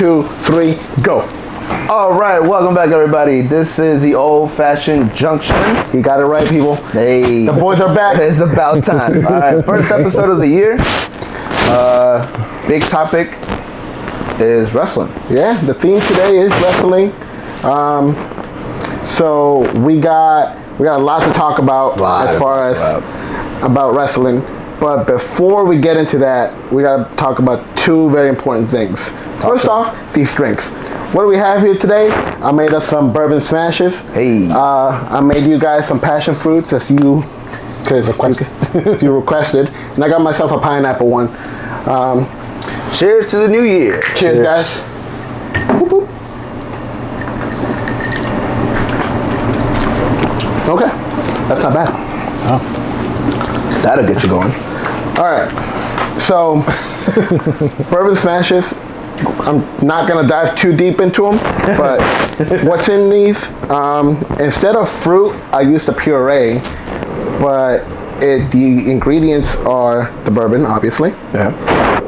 2, 3, go. All right, welcome back, everybody. This is the old-fashioned junction. You got it right, people. Hey, The boys are back. It's about time. All right, first episode of the year. Big topic is wrestling. Yeah, the theme today is wrestling. So we got a lot to talk about about wrestling. But before we get into that, we got to talk about two very important things. First off, these drinks. What do we have here today? I made us some bourbon smashes. Hey. I made you guys some passion fruits as you requested. And I got myself a pineapple one. Cheers to the new year. Cheers, guys. Boop, boop. Okay, that's not bad. Oh. That'll get you going. All right, so bourbon smashes. I'm not gonna dive too deep into them, but what's in these? Instead of fruit, I used a puree, but the ingredients are the bourbon, obviously. Yeah.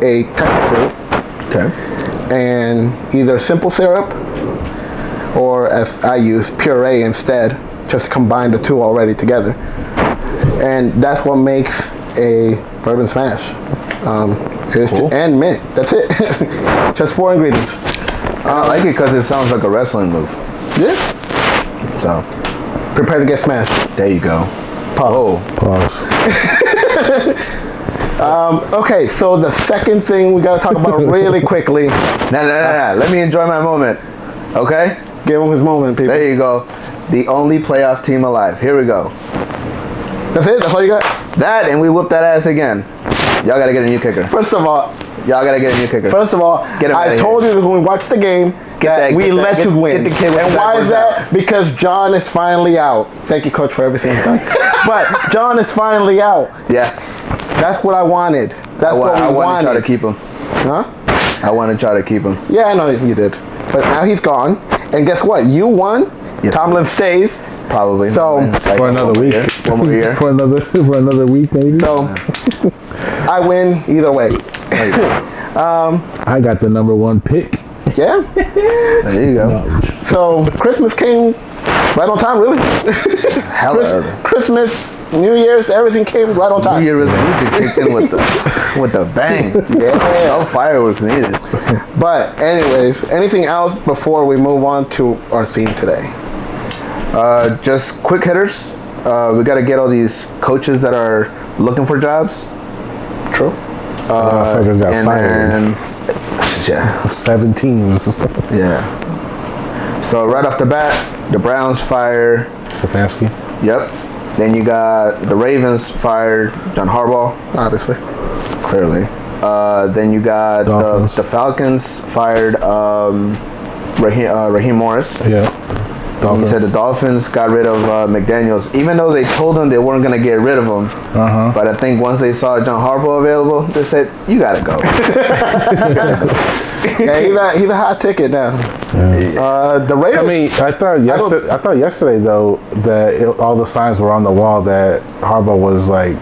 A type of fruit. Okay. And either simple syrup, or as I use, puree instead. Just combine the two already together, and that's what makes a bourbon smash. Cool. And mint. That's it. Just 4 ingredients. I like it because it sounds like a wrestling move. Yeah. So, Prepare to get smashed. there you go. Pause. Okay, so the second thing we gotta talk about really quickly. No. Let me enjoy my moment. Okay? Give him his moment, people. There you go. The only playoff team alive. Here we go. That's it? That's all you got? That, and we whoop that ass again. Y'all gotta get a new kicker. First of all, Y'all gotta get a new kicker. I told you that when we watched the game, we let you win. Get the kid with and the why is that? out. Because John is finally out. Thank you, Coach, for everything you've done. But John is finally out. Yeah. That's what I wanted. That's what we I wanted to try wanted. to keep him. Huh? I want to try to keep him. Yeah, I know you did. But now he's gone. And guess what? You won. Yeah. Tomlin stays. Probably. So Like for another week. One more year. for another week, maybe. So I win either way. I got the number 1 pick. Yeah. There you go. So Christmas came right on time, really. Hella early. Christmas, New Year's, everything came right on time. New Year resolution kicked in with the bang. Yeah. No fireworks needed. But anyways, anything else before we move on to our theme today? Just quick hitters. We got to get all these coaches that are looking for jobs. True. Motherfuckers got fired. Yeah. 7 teams. Yeah. So right off the bat, the Browns fire. Stefanski. Yep. Then you got the Ravens fired John Harbaugh. Obviously. Clearly. Then you got the Falcons fired Raheem Morris. Yeah. He said the Dolphins got rid of McDaniels, even though they told him they weren't going to get rid of him. Uh-huh. But I think once they saw John Harbaugh available, they said, you got to go. Yeah, he's a hot ticket now. Yeah. The Raiders. I mean, I thought yesterday though that all the signs were on the wall that Harbaugh was like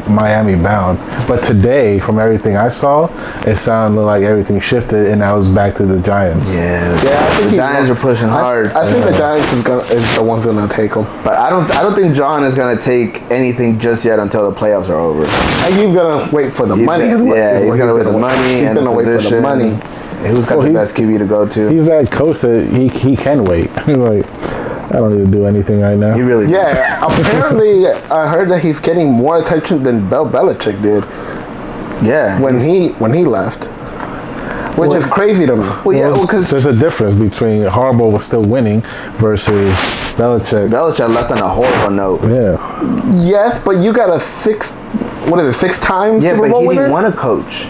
Miami bound, but today, from everything I saw, it sounded like everything shifted and I was back to the Giants. Yeah, I think the Giants are pushing hard. I think the Giants is the ones gonna take him. But I don't think John is gonna take anything just yet until the playoffs are over. And he's gonna wait for the money. He's gonna wait for the money. He's gonna wait for the money. And who's got the best QB to go to? He's that coach that he can wait. Like, I don't need to do anything right now. He really Yeah, apparently I heard that he's getting more attention than Bill Belichick did. Yeah. When he left, which is crazy to me. Well, yeah, because there's a difference between Harbaugh was still winning versus Belichick. Belichick left on a horrible note. Yeah. Yes, but you got a 6-time Yeah, Super but Bowl he winner? didn't want to coach.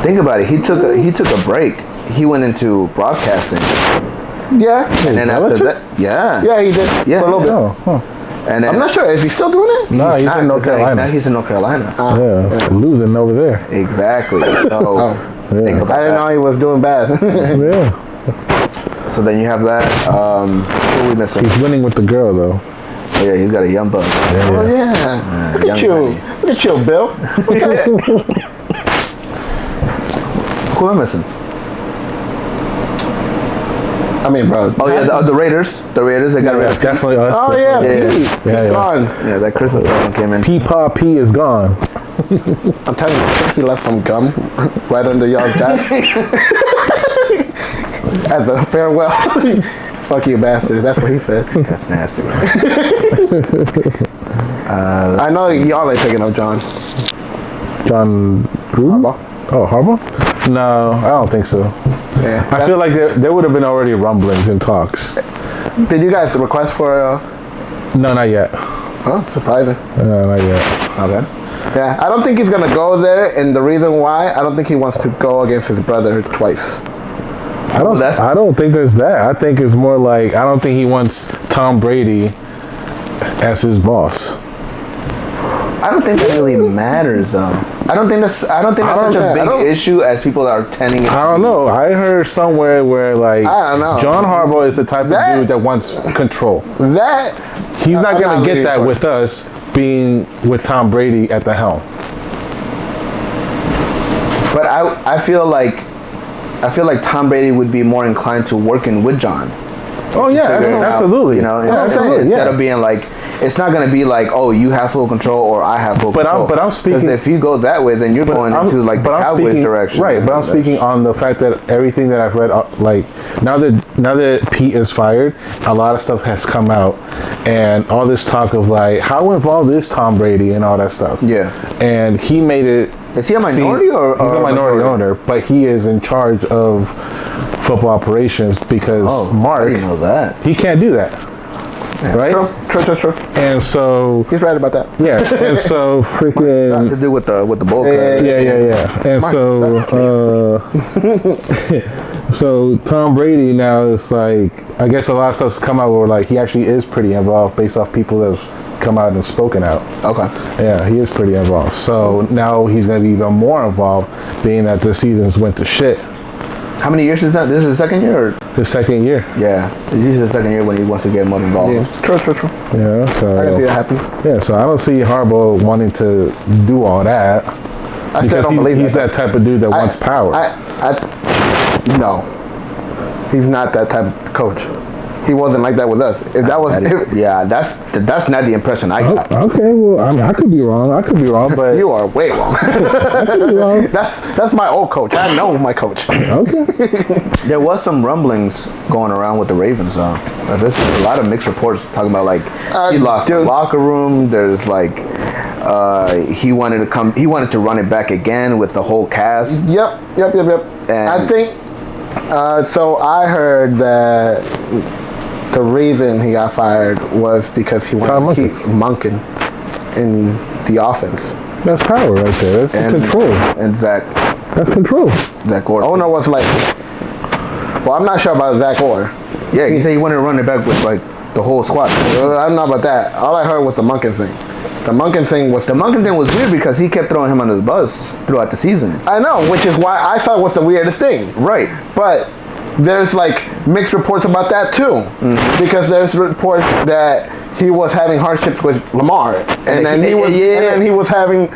Think about it. He took a break. He went into broadcasting. Yeah. And then after Belichick? that, yeah. Yeah, he did. Yeah. For a little bit. Oh, huh. And then, I'm not sure. Is he still doing it? No, he's in North Carolina. Now he's in North Carolina. Yeah, losing over there. Exactly. So think about I didn't know he was doing bad. Yeah. So then you have that. Who are we missing? He's winning with the girl, though. Oh, yeah, he's got a young buck. Oh yeah. Look at young you. daddy. Look at you, Bill. Okay. Who Who am I missing? I mean, bro. Oh yeah, the Raiders. The Raiders. They got rid of Pete. Definitely us. Oh yeah, Pete. Yeah. Gone. Yeah, that Christmas present came in. P-Pop P is gone. I'm telling you, I think he left some gum right under y'all's desk as a farewell. Fuck you, bastards. That's what he said. That's nasty, bro. I know y'all ain't picking up John. John Gruden? Harbaugh. Oh, Harbaugh? No, I don't think so. Yeah. I feel like there would have been already rumblings and talks. Did you guys request for? No, not yet. Oh, surprising. Not yet. Okay. Yeah, I don't think he's gonna go there, and the reason why, I don't think he wants to go against his brother twice. I don't think there's that. I think it's more like I don't think he wants Tom Brady as his boss. I don't think that really matters though. I don't think that's such a big issue as people are tending. I don't know. I heard somewhere where like I don't know. John Harbaugh is the type of dude that wants control. That He's not I'm gonna not get leaning that for it. with us being with Tom Brady at the helm. But I feel like Tom Brady would be more inclined to working with John. Oh yeah, Figuring out, absolutely. You know, absolutely, instead of being like, it's not going to be like, oh, you have full control or I have full control. But I'm speaking. Because if you go that way, then you're going into like the Cowboys direction. Right, but I'm speaking on the fact that everything that I've read, like now that Pete is fired, a lot of stuff has come out, and all this talk of like how involved is Tom Brady and all that stuff. Yeah. And he made it. Is he a minority or he's a minority owner? But he is in charge of football operations because I Mark, didn't know that. he can't do that. Yeah. Right? True. And so He's right about that. yeah, and so freaking To do with the bowl cut. yeah. And so Tom Brady now is like, I guess a lot of stuff's come out where like he actually is pretty involved based off people that have come out and spoken out. Okay. Yeah, he is pretty involved. So now he's gonna be even more involved, being that the seasons went to shit. How many years is that? This is his second year? Or? His second year. Yeah. This is his second year when he wants to get more involved. Yeah. True. Yeah, so I can see that happen. yeah, so I don't see Harbaugh wanting to do all that. I still don't believe he's that type of dude that wants power. No, he's not that type of coach. He wasn't like that with us. If that was, that's not the impression I got. Okay, well, I mean, I could be wrong, but you are way wrong. I could be wrong. That's my old coach. I know my coach. Okay. There was some rumblings going around with the Ravens, though. There's a lot of mixed reports talking about like he lost the locker room. There's like he wanted to run it back again with the whole cast. Yep. And I think so. I heard that the reason he got fired was because he wanted to keep Monken in the offense. That's power right there. That's control. And Zach. That's control. Zach Orr. Owner was like, well, I'm not sure about Zach Orr. Yeah, he said he wanted to run it back with like the whole squad. I don't know about that. All I heard was the Monken thing. The Monken thing was weird because he kept throwing him under the bus throughout the season. I know, which is why I thought it was the weirdest thing. Right. But there's like mixed reports about that too, because there's reports that he was having hardships with Lamar, and then he was having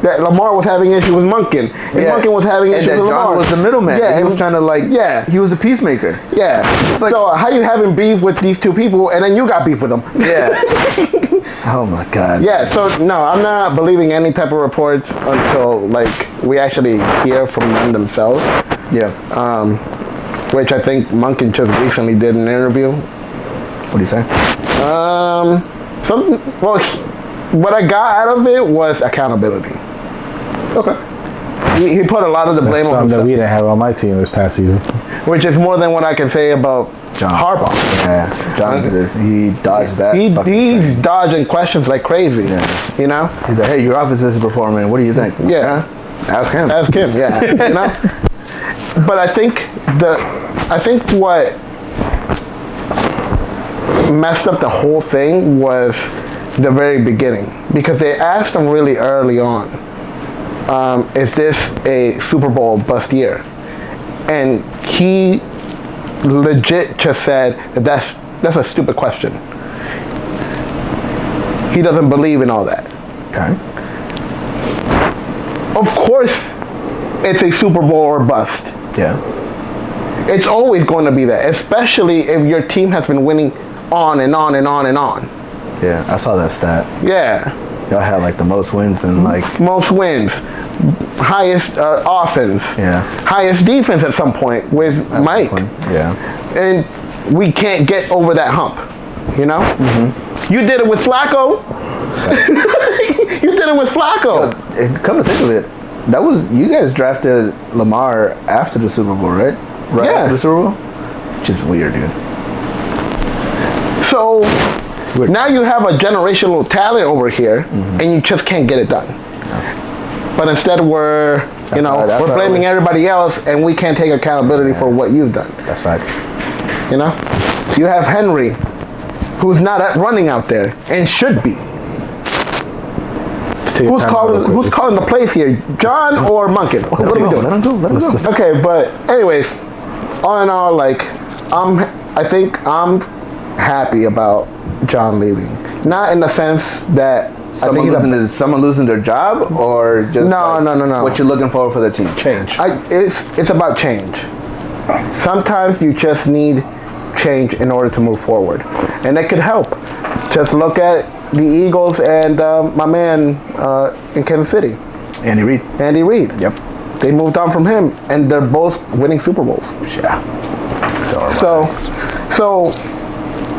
that Lamar was having issues with Monken, and Monken was having issues with Lamar. John was the middleman. Yeah, he was trying to he was a peacemaker. Yeah. Like, so how you having beef with these two people, and then you got beef with them? Yeah. Oh my God. Yeah. So no, I'm not believing any type of reports until like we actually hear from them themselves. Yeah. Which I think Monken just recently did an interview. What do you say? What I got out of it was accountability. Okay. He put a lot of the blame on something that himself, we didn't have on my team this past season. which is more than what I can say about John Harbaugh. Yeah, John did this. He dodged that. He's dodging questions like crazy. Yeah. You know? He's like, hey, your office isn't performing. What do you think? Yeah. Ask him. Yeah. You know? But I think what messed up the whole thing was the very beginning, because they asked him really early on, is this a Super Bowl bust year? And he legit just said that's a stupid question. He doesn't believe in all that. Okay. Of course, it's a Super Bowl or bust. Yeah. It's always going to be that, especially if your team has been winning on and on and on and on. Yeah, I saw that stat. Yeah. Y'all had like the most wins and like Most wins, highest offense, highest defense at some point with Mike. Yeah. And we can't get over that hump, you know? You did it with Flacco. You did it with Flacco. Come to think of it, that was you guys drafted Lamar after the Super Bowl, right? Right after the Super Bowl? Which is weird, dude. So now you have a generational talent over here, and you just can't get it done. But instead we're blaming everybody else, and we can't take accountability for what you've done. That's facts. You know, you have Henry, who's not running out there and should be. Who's calling the plays here, John or Monken? What are we doing? Let him go. Okay, but anyways, all in all, like I think I'm happy about John leaving. Not in the sense that someone losing their job, or just no. what you're looking for the team. Change. It's about change. Sometimes you just need change in order to move forward, and it could help. Just look at the Eagles and my man in Kansas City, Andy Reid. Yep. They moved on from him, and they're both winning Super Bowls. Yeah. So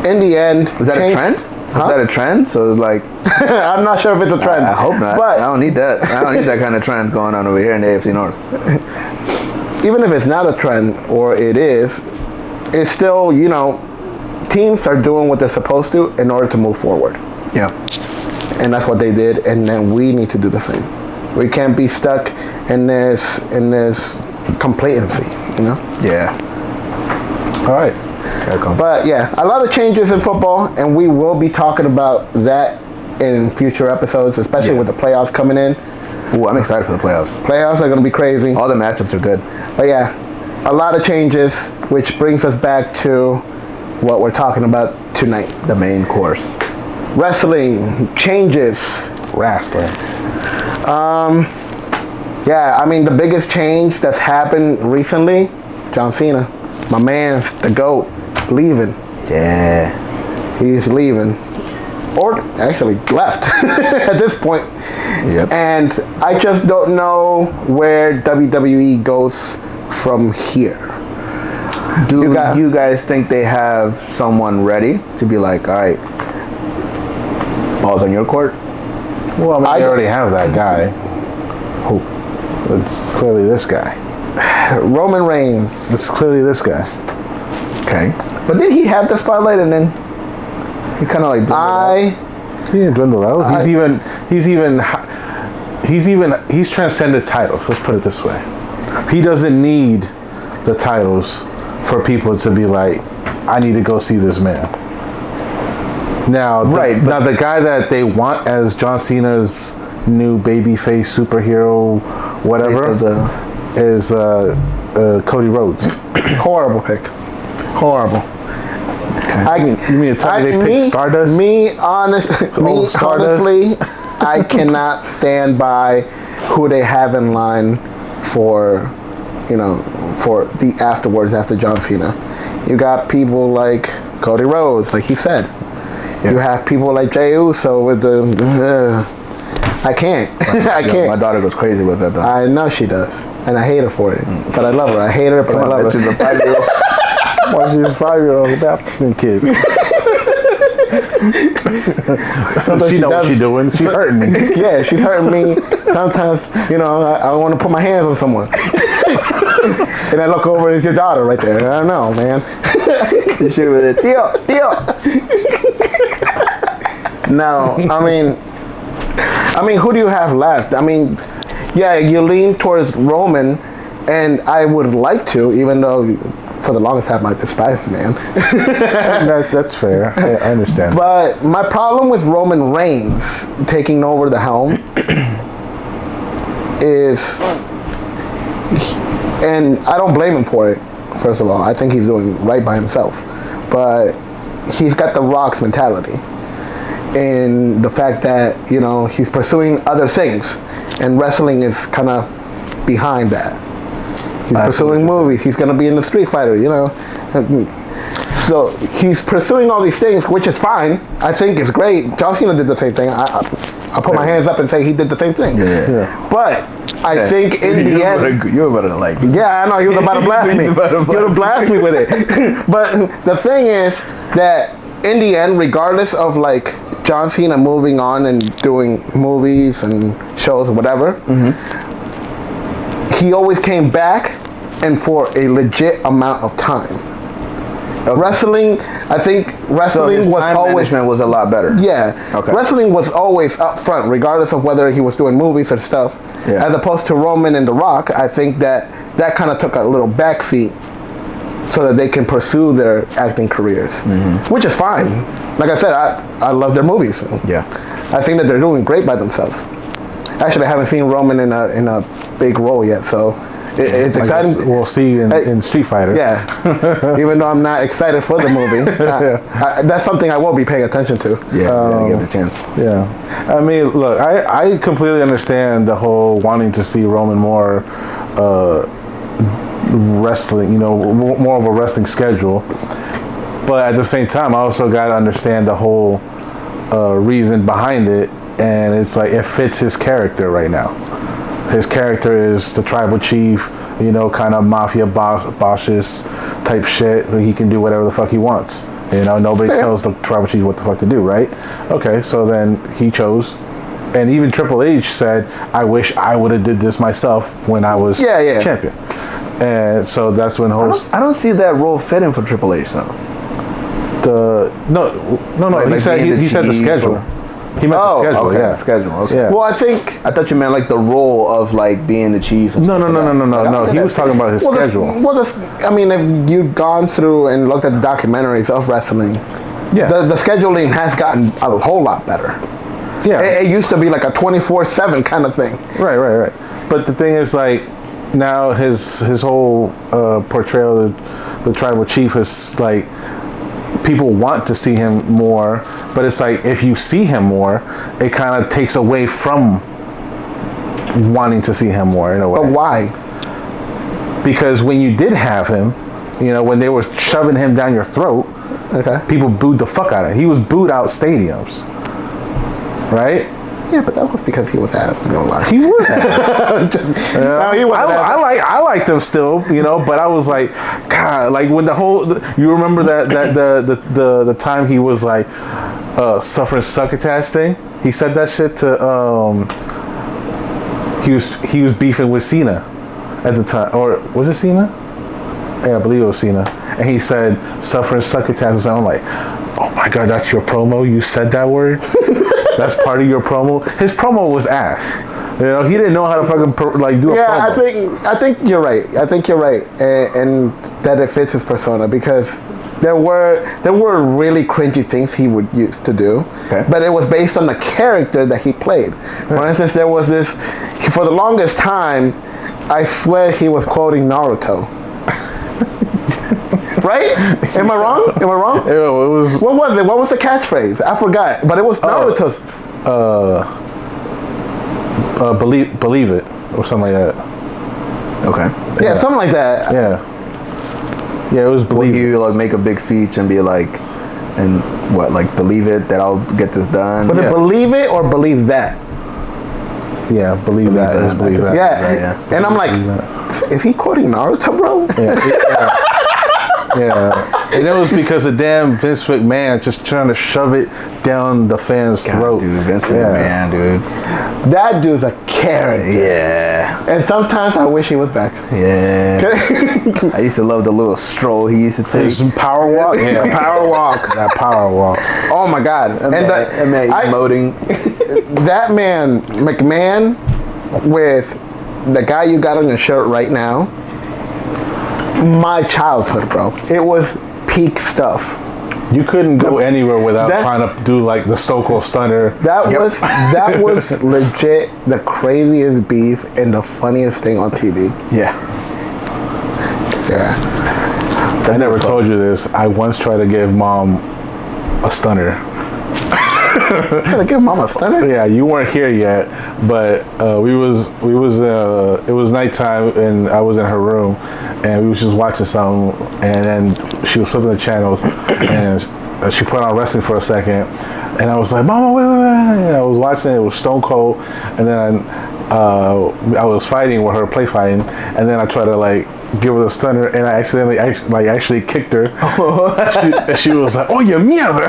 in the end, is that a trend? Is that a trend? So like, I'm not sure if it's a trend. I hope not. But I don't need that. I don't need that kind of trend going on over here in the AFC North. Even if it's not a trend, or it is, it's still, teams are doing what they're supposed to in order to move forward. Yeah. And that's what they did, and then we need to do the same. We can't be stuck in this complacency, Yeah. All right. But yeah, a lot of changes in football, and we will be talking about that in future episodes, especially with the playoffs coming in. Ooh, I'm excited for the playoffs. Playoffs are going to be crazy. All the matchups are good. But yeah, a lot of changes, which brings us back to what we're talking about tonight. The main course. Wrestling changes. Wrestling. Yeah, I mean, the biggest change that's happened recently, John Cena, my man's the GOAT, leaving. Yeah. He's leaving. Or actually left at this point. Yep. And I just don't know where WWE goes from here. Do you guys think they have someone ready to be like, all right, balls on your court? Well, I mean, they already have that guy. Who? It's clearly this guy. Roman Reigns. It's clearly this guy. Okay. But did he have the spotlight and then he kind of like He didn't dwindle out. He's transcended titles. Let's put it this way. He doesn't need the titles for people to be like, I need to go see this man. Now, the guy that they want as John Cena's new babyface superhero, whatever, is Cody Rhodes. Horrible pick. Horrible. You mean to tell me they picked Stardust? Honestly, I cannot stand by who they have in line for, for the afterwards after John Cena. You got people like Cody Rhodes, like he said. Yeah. You have people like Jey Uso with the. I can't. I can't. My daughter goes crazy with that, though. I know she does, and I hate her for it. But I love her. I hate her, but I love her. She's a 5-year-old. Well, she's 5-year-old adopting kids. She knows what she's doing. She's hurting me. Yeah, she's hurting me. Sometimes, I want to put my hands on someone. And I look over, it's your daughter right there. I don't know, man. You should with it. Deal. No, I mean, who do you have left? I mean, yeah, you lean towards Roman, and I would like to, even though for the longest time I despised the man. That's fair. I understand. But my problem with Roman Reigns taking over the helm is, and I don't blame him for it, first of all. I think he's doing right by himself. But he's got the Rock's mentality. And the fact that, he's pursuing other things. And wrestling is kind of behind that. He's pursuing movies. He's going to be in the Street Fighter, you know. So he's pursuing all these things, which is fine. I think it's great. John Cena did the same thing. I put my hands up and say he did the same thing. Yeah. But I think in the end... You were about to like... Yeah, I know. He was about to blast me. He was about to blast me with it. But the thing is that in the end, regardless of like John Cena moving on and doing movies and shows or whatever, he always came back and for a legit amount of time. Okay. Wrestling, I think wrestling so was always management was a lot better. Yeah. Okay. Wrestling was always up front, regardless of whether he was doing movies or stuff. Yeah. As opposed to Roman and The Rock, I think that kind of took a little backseat so that they can pursue their acting careers, which is fine. Like I said, I love their movies. Yeah. I think that they're doing great by themselves. Actually, I haven't seen Roman in a big role yet, so it's exciting. We'll see in Street Fighter. Yeah. Even though I'm not excited for the movie, that's something I will be paying attention to. Yeah, give it a chance. Yeah. I mean, look, I completely understand the whole wanting to see Roman more wrestling, you know, more of a wrestling schedule. But at the same time, I also got to understand the whole reason behind it. And it's like, it fits his character right now. His character is the tribal chief, you know, kind of mafia bosses type shit. He can do whatever the fuck he wants. You know, nobody tells the tribal chief what the fuck to do, right? Okay, so then he chose. And even Triple H said, I wish I would have did this myself when I was champion. And so that's when I don't see that role fitting for Triple H, though. No. He said the schedule. He meant the schedule. Okay, the schedule. Okay. Yeah. Well, I thought you meant like the role of like being the chief. And No. He was talking about his schedule. I mean, if you've gone through and looked at the documentaries of wrestling, the scheduling has gotten a whole lot better. Yeah, it used to be like a 24/7 kind of thing. Right. But the thing is, like, now his whole portrayal of the tribal chief is like, people want to see him more, but it's like, if you see him more, it kind of takes away from wanting to see him more in a way. But why? Because when you did have him, you know, when they were shoving him down your throat, people booed the fuck out of him. He was booed out stadiums, right? Yeah, but that was because he was ass. No lie. He was ass. I liked him still, you know, but I was like, God, like when the whole, you remember that the time he was like suffering succotash thing? He said that shit to he was beefing with Cena at the time, or was it Cena? Yeah, I believe it was Cena. And he said suffering succotash, and I'm like, oh my God, that's your promo? You said that word? That's part of your promo? His promo was ass. You know, he didn't know how to fucking do a promo. Yeah, I think you're right. And that it fits his persona, because there were really cringy things he would used to do, but it was based on the character that he played. For instance, there was this, for the longest time, I swear he was quoting Naruto. Right? Am I wrong? Yeah, it was. What was it? What was the catchphrase? I forgot. But it was Naruto's. Believe it, or something like that. Okay. Yeah, something like that. Yeah, it was believe. Will you like make a big speech and be like, and what, like, believe it that I'll get this done? Was it believe it or believe that? Yeah, believe that. It was believe that. Yeah. And I'm like, is he quoting Naruto, bro? Yeah, and it was because of damn Vince McMahon just trying to shove it down the fans' throat. Dude, Vince McMahon, dude. That dude's a character. Yeah. And sometimes I wish he was back. Yeah. I used to love the little stroll he used to take. Some power walk. Yeah, power walk. That power walk. Oh my God. Emoting. That man, McMahon, with the guy you got on your shirt right now, my childhood, bro. It was peak stuff. You couldn't go anywhere without trying to do like the Stone Cold Stunner. That was legit the craziest beef and the funniest thing on TV. Yeah. I never told you this. I once tried to give Mom a stunner. Gotta give mama a stunner. Yeah, you weren't here yet, but it was nighttime and I was in her room and we was just watching something and then she was flipping the channels and she put on wrestling for a second and I was like, Mama, wait. And I was watching it was Stone Cold and then I was fighting with her, play fighting, and then I tried to like give her the stunner and I accidentally actually kicked her. she was like, oh, you mierda.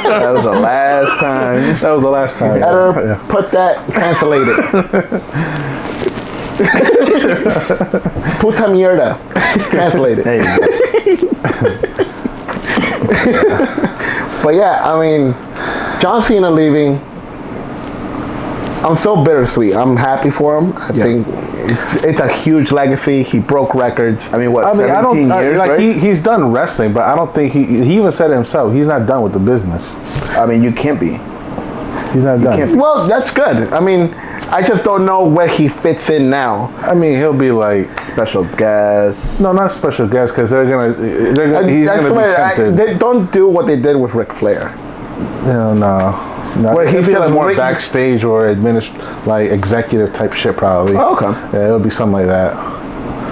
That was the last time. That was the last time. Let her put that, cancellate it. Puta mierda. Cancellate it. Hey. But yeah, I mean, John Cena leaving, I'm so bittersweet. I'm happy for him. I think it's a huge legacy. He broke records. I mean, what, 17 years, like right? he's done wrestling, but I don't think he even said it himself. He's not done with the business. I mean, you can't be. He's not done. can't be. Well, that's good. I mean, I just don't know where he fits in now. I mean, he'll be like Special guest. no, not special guest because he's gonna be tempted. They don't do what they did with Ric Flair. No. Where he's He'll be just like more rigging- backstage or like executive type shit probably. Oh, okay. Yeah, it'll be something like that.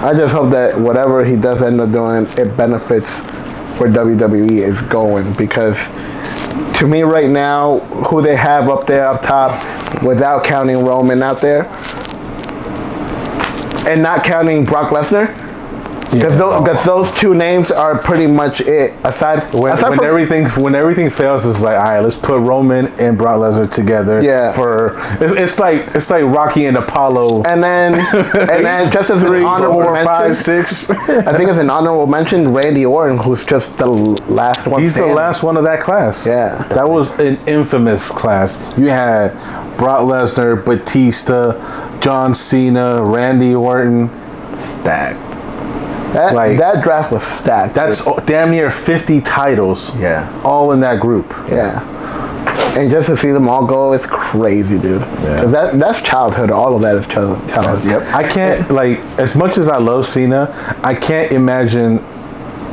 I just hope that whatever he does end up doing, it benefits where WWE is going. Because to me right now, who they have up there up top, without counting Roman out there, and not counting Brock Lesnar, because those two names are pretty much it. Aside from When everything fails, it's like, all right, let's put Roman and Brock Lesnar together. Yeah. It's like Rocky and Apollo. and then just as an 3, honorable 4, mention, 5, 6. I think as an honorable mention, Randy Orton, who's just the last one. He's standing. the last one of that class. Yeah. That was an infamous class. You had Brock Lesnar, Batista, John Cena, Randy Orton. Stacked. That draft was stacked. That's damn near 50 titles. Yeah. All in that group. Yeah. And just to see them all go is crazy, dude. Yeah. 'Cause that's childhood. All of that is childhood. Yep. I can't, like, as much as I love Cena, I can't imagine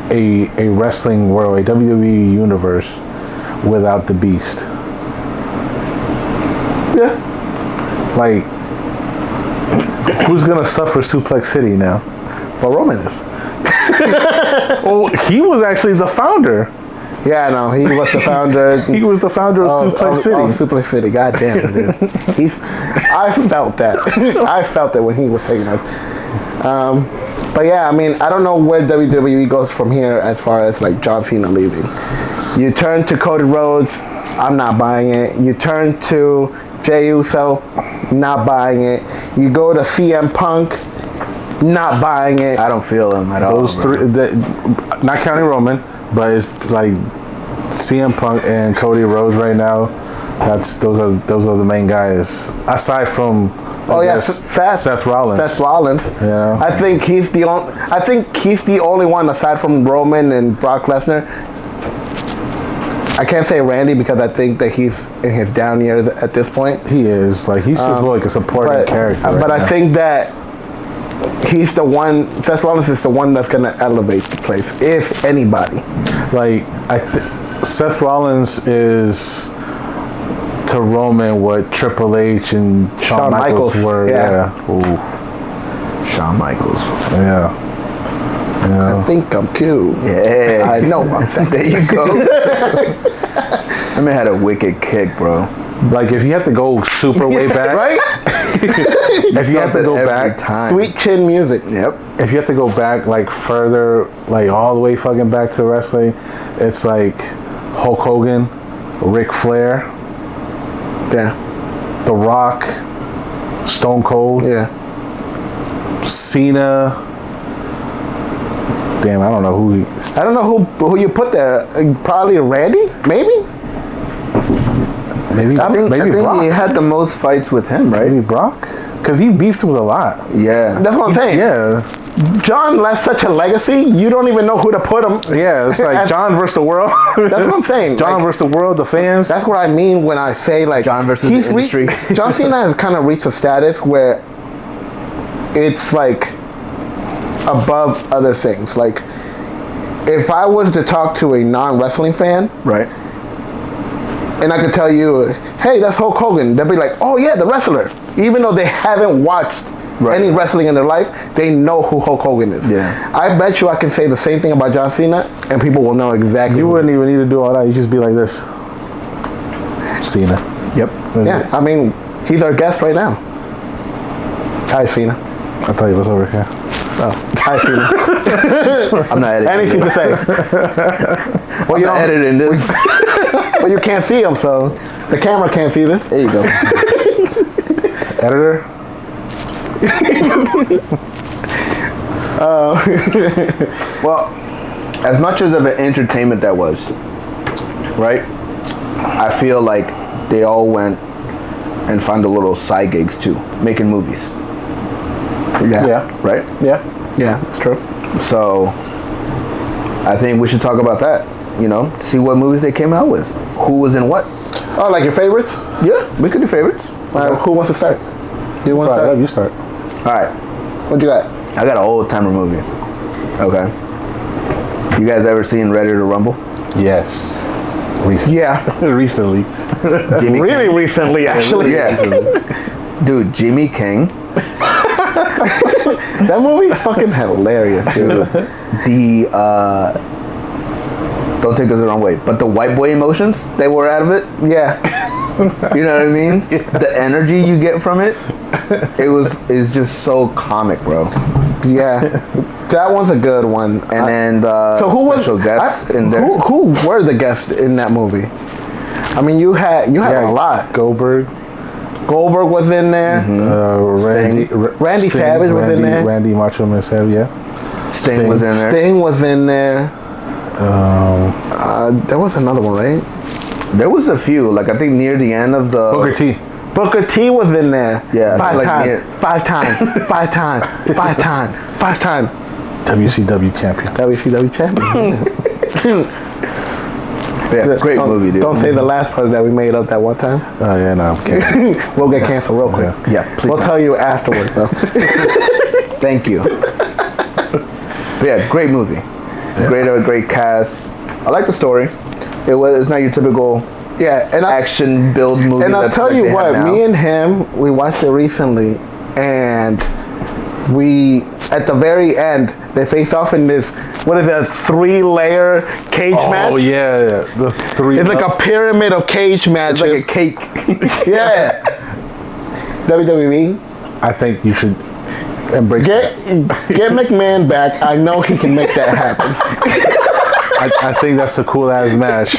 a wrestling world, a WWE universe without the Beast. Yeah. Like, who's gonna suffer Suplex City now? For Roman is. Oh, he was actually the founder. Yeah, no, he was the founder. He was the founder of Suplex City. Suplex City. God damn it, dude. I felt that. I felt that when he was taking us. But yeah, I mean, I don't know where WWE goes from here as far as like John Cena leaving. You turn to Cody Rhodes, I'm not buying it. You turn to Jey Uso, not buying it. You go to CM Punk, not buying it. I don't feel him at all. Those three, not counting Roman, but it's like CM Punk and Cody Rhodes right now. Those are the main guys. Aside from Seth Rollins. Seth Rollins. Yeah. I think he's the only one aside from Roman and Brock Lesnar. I can't say Randy because I think that he's in his down years at this point. He is like he's just like a supporting character. But I think that he's the one. Seth Rollins is the one that's gonna elevate the place, if anybody. Like Seth Rollins is to Roman what Triple H and Shawn Michaels were. Yeah. Ooh. Shawn Michaels. Yeah. I think I'm too. Yeah. I know I'm saying. There you go. That man had a wicked kick, bro. Like if you have to go super way back, Right? if you have to go every back, time. Sweet chin music. Yep. if you have to go back like further, like all the way fucking back to wrestling, it's like Hulk Hogan, Ric Flair, Yeah. The Rock, Stone Cold, Yeah. Cena. Damn, I don't know who. I don't know who you put there. Probably Randy, maybe. Maybe I think Brock. he had the most fights with him, right? Maybe Brock, because he beefed with a lot. Yeah. That's what I'm saying. Yeah, John left such a legacy. You don't even know who to put him. yeah. It's like John versus the world. That's what I'm saying. John Like, versus the world. The fans. that's what I mean when I say like John versus the industry. John Cena has kind of reached a status where it's like above other things. Like if I was to talk to a non-wrestling fan, Right. and I could tell you, hey, that's Hulk Hogan. They'll be like, oh yeah, the wrestler. Even though they haven't watched any wrestling in their life, they know who Hulk Hogan is. Yeah. I bet you I can say the same thing about John Cena, and people will know exactly. You wouldn't even need to do all that. You just be like this. Cena. Yep. Yeah, I mean, he's our guest right now. Hi, Cena. I thought he was over here. Oh, hi, Cena. I'm not editing. Anything to say? Well, you're not editing this. Well, you can't see him, so the camera can't see this. There you go. Editor? Well, as much as of an entertainment that was, right? I feel like they all went and found a little side gigs too, making movies. Yeah. Right? Yeah. Yeah, it's true. So I think we should talk about that. You know, see what movies they came out with. Who was in what? Oh, like your favorites? Yeah, we could do favorites. All right, who wants to start? Do you want to start? You start. All right. What you got? I got an old timer movie. Okay. You guys ever seen Ready to Rumble? Yes. Recently. Yeah. Recently. Jimmy Really King. recently, actually. Yeah. Dude, Jimmy King. That movie is fucking hilarious, dude. Don't take this the wrong way, but the white boy emotions they were out of it. Yeah. You know what I mean? The energy you get from it, is just so comic, bro. Yeah. That one's a good one. And then so who was special guests in there? Who were the guests in that movie? I mean, you had a lot. Goldberg. Goldberg was in there. Randy Savage was in there. Randy Macho Man Savage, yeah. Sting was in there. Sting was in there. There was another one, right? There was a few. Like I think near the end of the Booker T. Booker T was in there. Yeah, Five like times. WCW champion. WCW champion. Yeah, great movie, dude. Don't say the last part that we made up that one time. Oh yeah, no. Okay. We'll get canceled real quick. Yeah, please. We'll tell you afterwards, though. Thank you. But yeah, great movie. Yeah. Great cast. I like the story. It's not your typical action build movie. And I'll tell you what, me and him, we watched it recently, and we at the very end they face off in this, what is it, a 3-layer cage match? Oh yeah, the 3. It's like a pyramid of cage matches. It's like a cake. Yeah. WWE. I think you should embrace Get McMahon back. I know he can make that happen. I think that's a cool ass match.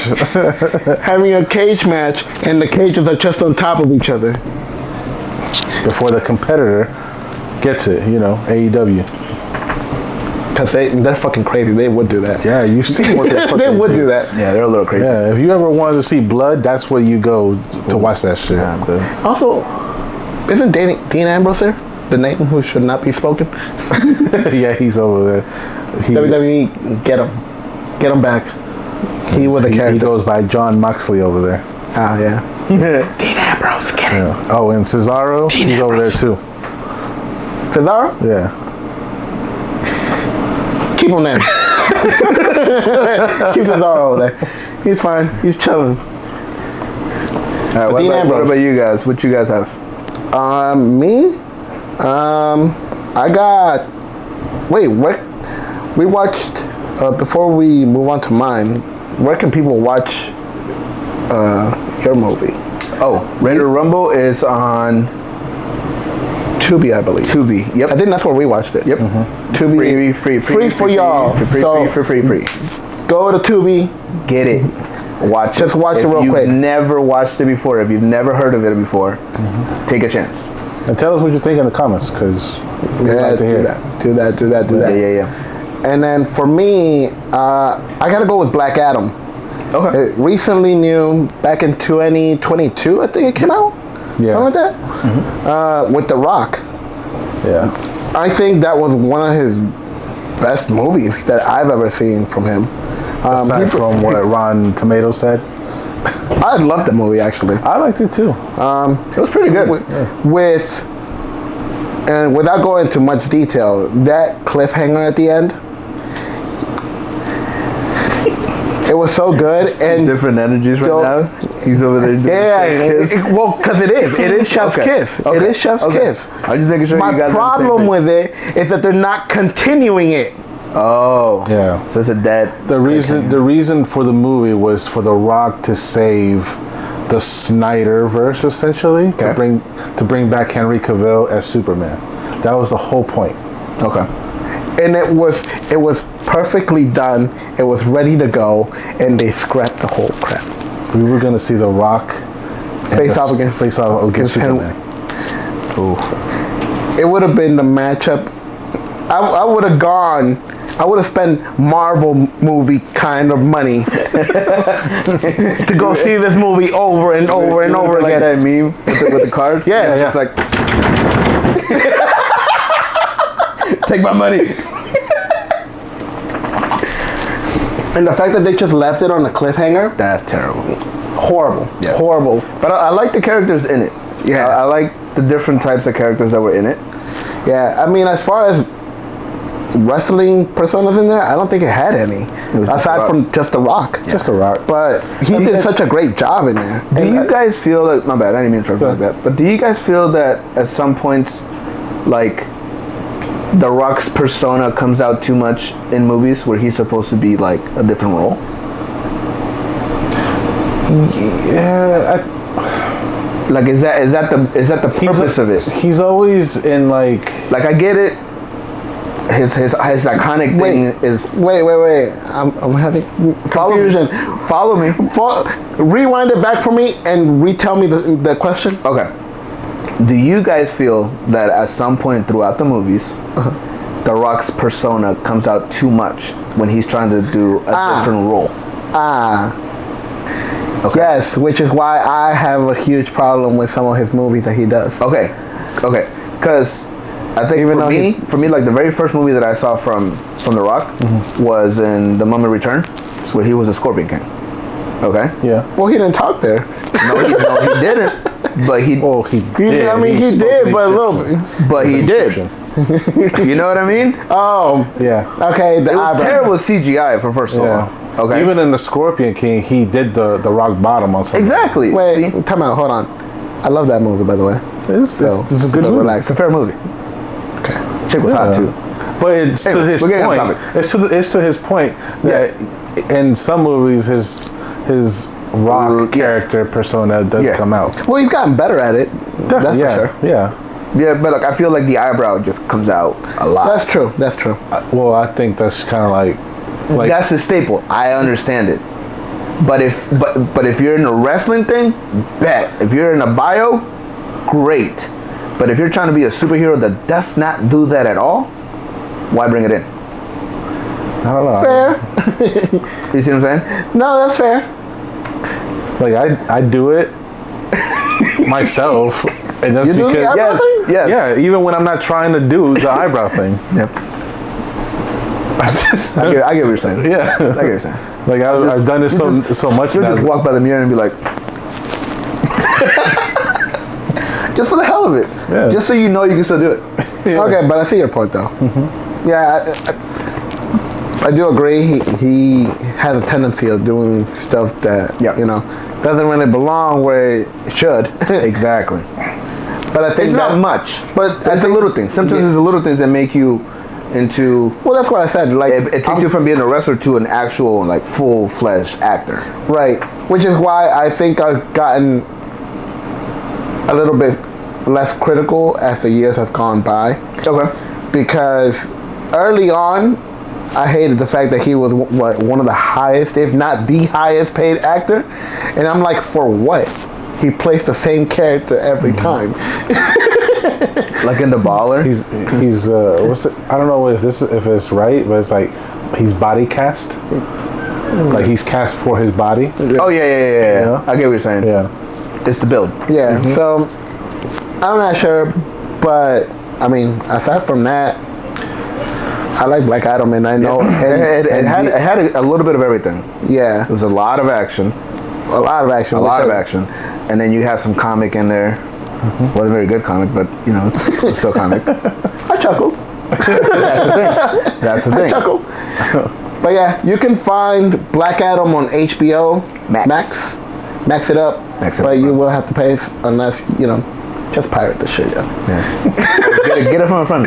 Having a cage match and the cages are just on top of each other. Before the competitor gets it, AEW. Because they're fucking crazy. They would do that. Yeah, you see what they fucking They would do that. Yeah, they're a little crazy. Yeah, if you ever wanted to see blood, that's where you go to watch that shit. Yeah, I'm good. Also, isn't Dean Ambrose there? The name who should not be spoken? Yeah, he's over there. WWE, get him. Get him back. He was a character. He goes by John Moxley over there. Oh, yeah. Dean Ambrose, get him. Yeah. Oh, and Cesaro, he's over there too. Cesaro? Yeah. Keep him there. Keep Cesaro over there. He's fine. He's chilling. All right, what about you guys? What you guys have? Me? I got... Wait, we watched... before we move on to mine, where can people watch your movie? Oh, Ready to Rumble is on Tubi, I believe. Tubi. Yep. I think that's where we watched it. Yep. Tubi. Free for y'all. Free. Go to Tubi. Get it. Watch it. Just watch it real quick. If you've never watched it before, if you've never heard of it before, take a chance. And tell us what you think in the comments, because we'd like to hear that. Do that. Yeah. And then for me, I gotta go with Black Adam. Okay. It recently new, back in 2022, I think it came out. Yeah. Something like that. With The Rock. Yeah. I think that was one of his best movies that I've ever seen from him. Aside from what Rotten Tomatoes said. I loved the movie, actually. I liked it too. It was pretty good. And without going into much detail, that cliffhanger at the end, it was so good. And different energies right now. He's over there doing Chef's Kiss. well, because it is Chef's Okay. Kiss. Okay. It is Chef's Okay. Kiss. I'm just making sure My you guys are on the same problem page. with it is that they're not continuing it. Oh. Yeah. So it's a dead. The reason for the movie was for The Rock to save the Snyderverse, essentially, Okay. to bring back Henry Cavill as Superman. That was the whole point. Okay. And it was perfectly done. It was ready to go, and they scrapped the whole crap. We were gonna see The Rock Face off against Superman. It would have been the matchup. I would have gone. I would have spent Marvel movie kind of money to go see this movie over and over and over like again. that meme with the card? Yeah. It's like, take my money. And the fact that they just left it on a cliffhanger, That's terrible. horrible. Yeah. Horrible. But I like the characters in it. Yeah. I like the different types of characters that were in it. Yeah, I mean, as far as wrestling personas in there, I don't think it had any. was just Aside The Rock. from just The Rock. Just The Rock. But he did such a great job in there. Do you guys feel like, my bad, I didn't mean to interrupt you like that, but do you guys feel that at some points, like, The Rock's persona comes out too much in movies where he's supposed to be like a different role? Yeah, Like, is that the purpose of it? He's always in like. Like, I get it. His iconic thing is Wait. I'm having confusion. Follow me. Rewind it back for me and retell me the question. Okay. Do you guys feel that at some point throughout the movies, The Rock's persona comes out too much when he's trying to do a different role? Okay. Yes, which is why I have a huge problem with some of his movies that he does. Okay. Because I think for me, like the very first movie that I saw from The Rock was in The Mummy Returns, where he was a Scorpion King. Okay. Yeah. Well, he didn't talk there. No, he didn't. But he. Oh, he did. I mean, he did, but a little bit. But he did. You know what I mean? Oh, Yeah. okay. The It was eyebrow. terrible CGI for first of all. Okay. Even in the Scorpion King, he did the rock bottom on something. Exactly. Wait, See? time out. Hold on. I love that movie, by the way. It's a good so movie. relax. It's a fair movie. Okay. Chick was hot too. But it's Anyway, to his we're getting off point. topic. It's to his point that in some movies his rock character persona does come out. Well, he's gotten better at it. That's yeah, for sure. Yeah. Yeah, but like I feel like the eyebrow just comes out a lot. That's true. That's true. Well, I think that's kind of like That's his staple. I understand it. But if you're in a wrestling thing, bet. If you're in a bio, great. But if you're trying to be a superhero that does not do that at all, why bring it in? I don't know. Fair. You see what I'm saying? No, that's fair. Like I do it myself, and that's You do the because eyebrow thing? Yes. yeah, even when I'm not trying to do the eyebrow thing. Yep. I get what you're saying. Yeah. I get what you're saying. Like I've done this so much You'll now. just walk by the mirror and be like, just for the hell of it. Yeah. Just so you know you can still do it. Okay, but I see your point, though. Yeah, I do agree. He has a tendency of doing stuff that doesn't really belong where it should. Exactly. But I think It's not much, But it's the little things. Sometimes it's the little things that make you into. Well, that's what I said. Like It takes you from being a wrestler to an actual like full-fledged actor. right, which is why I think I've gotten a little bit less critical as the years have gone by. Okay. Because early on, I hated the fact that he was one of the highest, if not the highest paid actor, and I'm like, for what? He plays the same character every time. Like in The Baller. He's what's it? I don't know if it's right, but it's like he's body cast. Like he's cast for his body. Oh yeah. Yeah. I get what you're saying. Yeah. It's the build. Yeah, so I'm not sure, but I mean, aside from that, I like Black Adam, and I know It had a little bit of everything. yeah, There was a lot of action. a lot of action, And then you have some comic in there. Wasn't a very good comic, but it's still comic. I chuckled. That's the I thing. chuckled. But yeah, you can find Black Adam on HBO Max. max it up. Max it but up, you bro. will have to pay unless just pirate the shit. Yeah. Get it from a friend.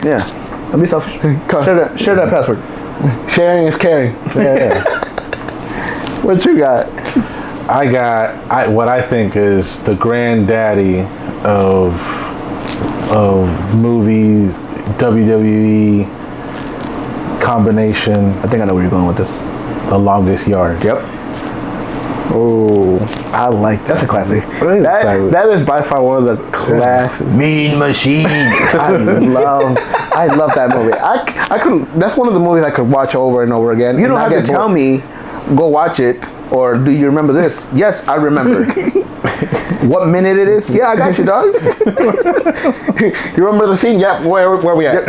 Yeah. Don't be selfish. Share that password. Sharing is caring. Yeah. What you got? I got what I think is the granddaddy of movies, WWE combination, I think I know where you're going with this. The Longest Yard. Yep. Oh, I like that. That's a classic. That is by far one of the classics. Mean Machine. I love that movie. I could. That's one of the movies I could watch over and over again. You don't have to tell me, go watch it, or do you remember this? Yes, I remember. What minute it is? Yeah, I got you, dog. You remember the scene? Yep. Where we at?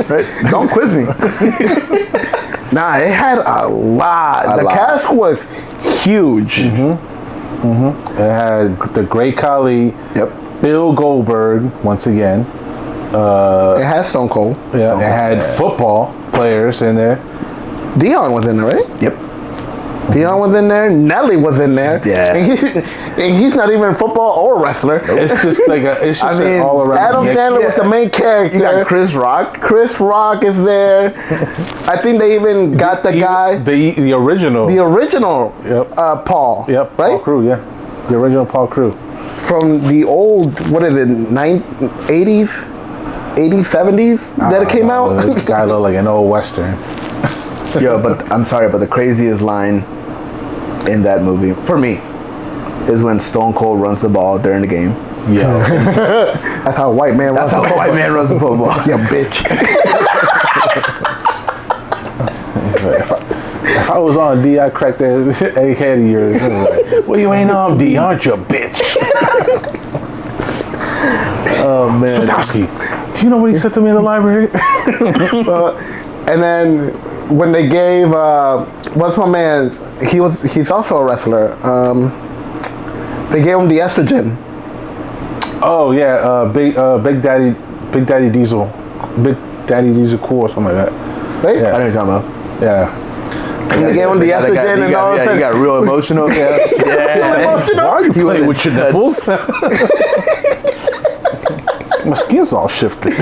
Right? Don't quiz me. Nah, it had a lot. The cast was huge. It had the Great Khali. Yep. Bill Goldberg once again. It had Stone Cold. Yeah, it had football players in there. Dion was in there, right? Yep. Dion was in there. Nelly was in there. Yeah. And he's not even football or wrestler. It's just like an all around. Adam Sandler was the main character. You got Chris Rock. Chris Rock is there. I think they even got the guy. The original. The original. Yep. Paul. Yep. Right? Paul Crew. Yeah. The original Paul Crew. From the old, what is it, 80s, 70s that it came out? This guy looked like an old Western. Yo, but I'm sorry, but the craziest line in that movie, for me, is when Stone Cold runs the ball during the game. Yeah. That's how a white man runs. That's how a white man runs the football. Yeah, bitch. If I was on D, I'd crack that egghead of yours. Like, well, you ain't on D, aren't you, bitch? Oh, man. Sotowski, do you know what he said to me in the library? And then when they gave, what's my man? He's also a wrestler. They gave him the estrogen. Oh yeah, Big Daddy Diesel, Big Daddy Diesel Cool or something like that. Right? Yeah. I know what you're talking about. Yeah. And they gave him the estrogen and all of a You sudden. got real emotional. Yeah. Emotional? Why are you playing was with your nipples? My skin's all shifted.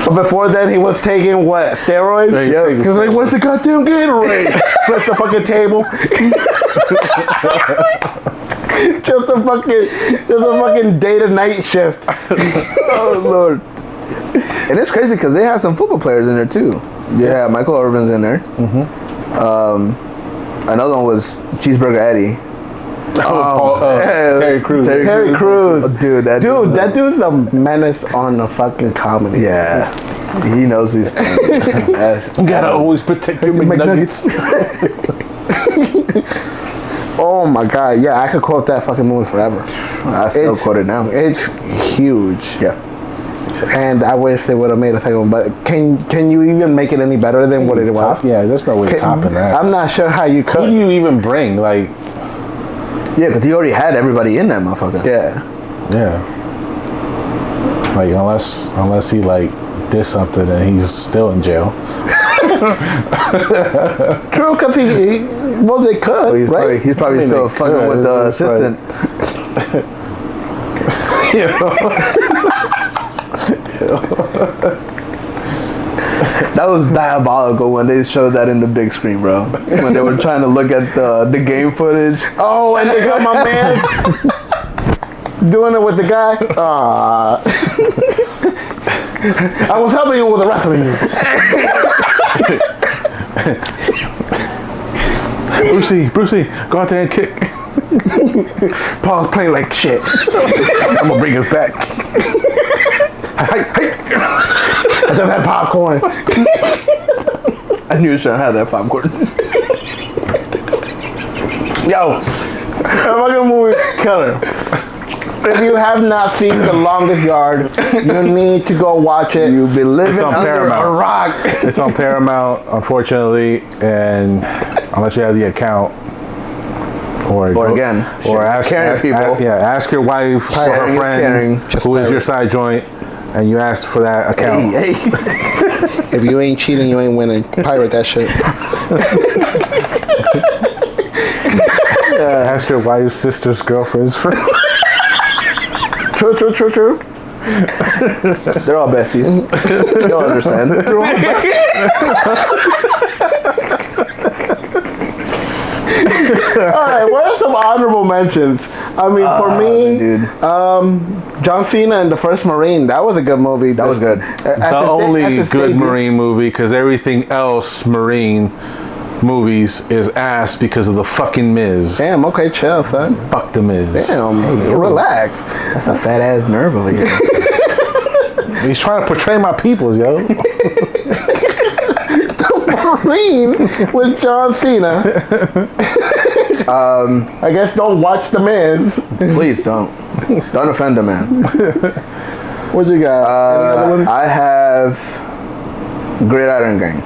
But before then, he was taking what, steroids? Yeah, he was Yeah. taking He was like, "Where's the goddamn Gatorade?" Press the fucking table. just a fucking day to night shift. Oh Lord. And it's crazy because they have some football players in there too. Yeah, Michael Irvin's in there. Another one was Cheeseburger Eddie. Terry Crews. Terry Crews. Oh, dude, that dude's the menace on the fucking comedy. Yeah, he knows who's. You gotta always protect your McNuggets. Oh my god, yeah, I could quote that fucking movie forever. I still quote it now. It's huge. Yeah. And I wish they would have made a second one, but can you even make it any better than what it was? Yeah, there's no way topping that. I'm not sure how you Who could. do you even bring? Like, Yeah, because he already had everybody in that motherfucker. Yeah. yeah. Like, unless he like did something and he's still in jail. True, because they could, He's right? probably still they fucking could. with the It's like- assistant. That was diabolical when they showed that in the big screen, bro. When they were trying to look at the game footage. Oh, and they got my man doing it with the guy. I was helping you with the wrestling. Brucey, go out there and kick. Paul's playing like shit. I'm gonna bring us back. I just had popcorn. I knew you was trying to have that popcorn. Yo, I'm fucking movie killer. If you have not seen The Longest Yard, you need to go watch it. You've been living It's on under Paramount. a rock. It's on Paramount, unfortunately, and unless you have the account, or again, caring people. ask your wife or Caring her is friend caring. who is your side joint, and you ask for that account. Hey. If you ain't cheating, you ain't winning. Pirate that shit. Ask your wife's sister's girlfriend's friend. True. They're all besties. They'll understand. They're all All right, what are some honorable mentions? I mean, for me, dude. John Cena and the First Marine. That was a good movie. That was good. The only good Marine movie, because everything else Marine movies is ass because of the fucking Miz. Damn. Okay, chill, son. Fuck the Miz. Damn. Relax. That's a fat ass nerve over here. He's trying to portray my peoples, yo. Marine with John Cena. I guess don't watch The Miz. Please don't. Don't offend a man. What you got? Any other ones? I have Gridiron Gang.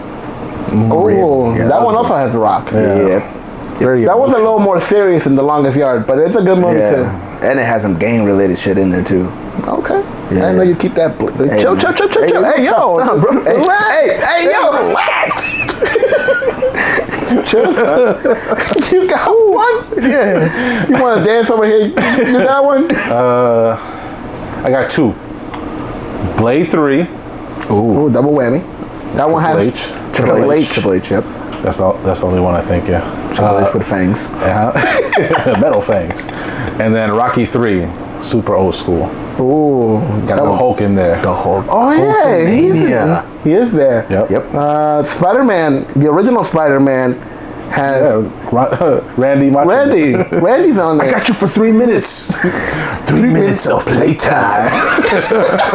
Oh, Yeah, that one also has The Rock. Yeah. That was a little more serious than The Longest Yard, but it's a good movie too. And it has some gang related shit in there too. Okay. Yeah. I didn't know you keep that. Chill. Hey, yo. Son, bro. Hey, yo. Relax. Chill, son. You got one? Yeah. You want to dance over here? You got one? I got 2. Blade 3. Ooh, double whammy. That one has Triple H. Triple H, yep. That's the only one I think, yeah. Triple H with fangs. Metal fangs. And then Rocky 3, super old school. Ooh. Got the Hulk in there. The Hulk. Oh, yeah. He is there. Yep. Spider-Man, the original Spider-Man has... Randy Macho. Randy's on there. I got you for 3 minutes. 3 minutes of playtime.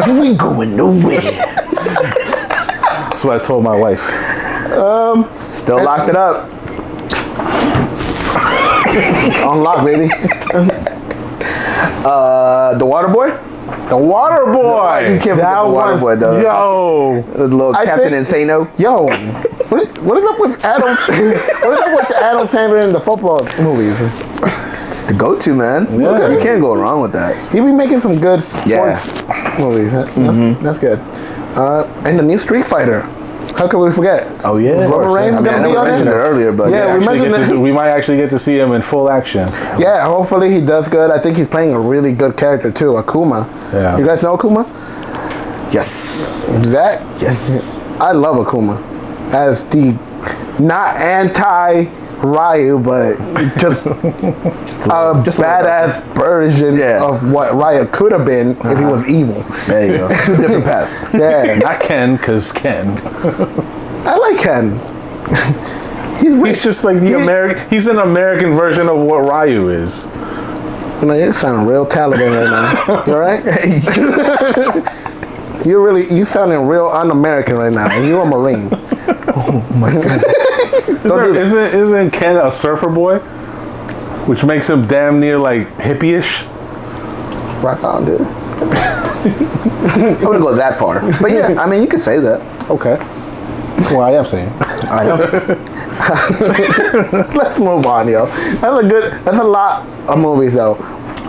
You ain't going nowhere. That's what I told my wife. Still locked it up. Unlock, baby. The Water Boy? The Water Boy. You can't forget the Water Boy, though. Yo. The little Captain Insano. Yo, what is up with Adam? What is up with Adam Sandler in the football movies? It's the go-to, man. Yeah. You can't go wrong with that. He be making some good sports movies. That's good. And the new Street Fighter. How could we forget? Oh yeah, Roman Reigns is I gonna be on mentioned it there. earlier, but Yeah, We might actually get to see him in full action. Yeah, hopefully he does good. I think he's playing a really good character too, Akuma. Yeah. You guys know Akuma? yes, Yes. I love Akuma as the not anti Ryu, but just a badass version of what Ryu could have been if he was evil. there you go. 2 different paths. Yeah, Not Ken, because Ken. I like Ken. He's just like the American. He's an American version of what Ryu is. You know, you're sounding real Taliban right now. You alright? You sounding real un-American right now, and you're a Marine. Oh my god. Isn't Ken a surfer boy? Which makes him damn near like hippie-ish. Rock on, dude. I wouldn't go that far, but yeah, I mean, you could say that. Okay. Well, I am saying. I know. Let's move on, yo. That's a lot of movies, though.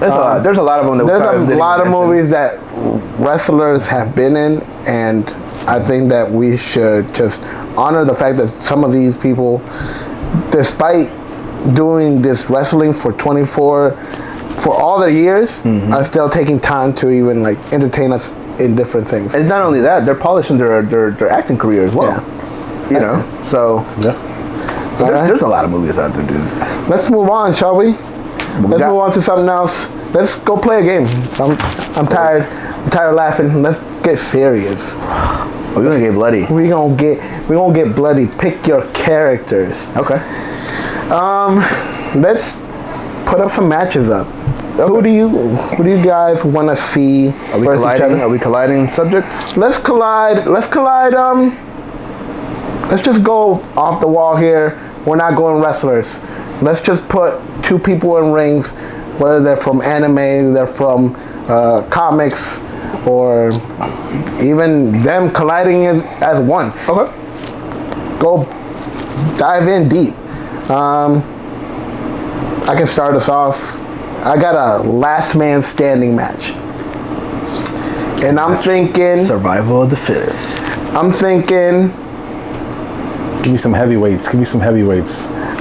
There's a lot of them. There's a lot of movies that wrestlers have been in, and I think that we should just honor the fact that some of these people, despite doing this wrestling for all their years, are still taking time to even like entertain us in different things. And not only that, they're polishing their acting career as well. You know, so there's a lot of movies out there, dude. Let's move on, shall we? Let's move on to something else. Let's go play a game. I'm tired. I'm tired of laughing. Let's get serious. We're gonna get bloody. We gonna get bloody. Pick your characters. Okay. Let's put up some matches up. Okay. Who do you guys want to see versus each other? Are we colliding subjects? Let's collide. Let's just go off the wall here. We're not going wrestlers. Let's just put 2 people in rings, whether they're from anime, they're from comics, or even them colliding as one. Okay. Go dive in deep. I can start us off. I got a last man standing match. And I'm thinking... Survival of the fittest. I'm thinking... Give me some heavyweights.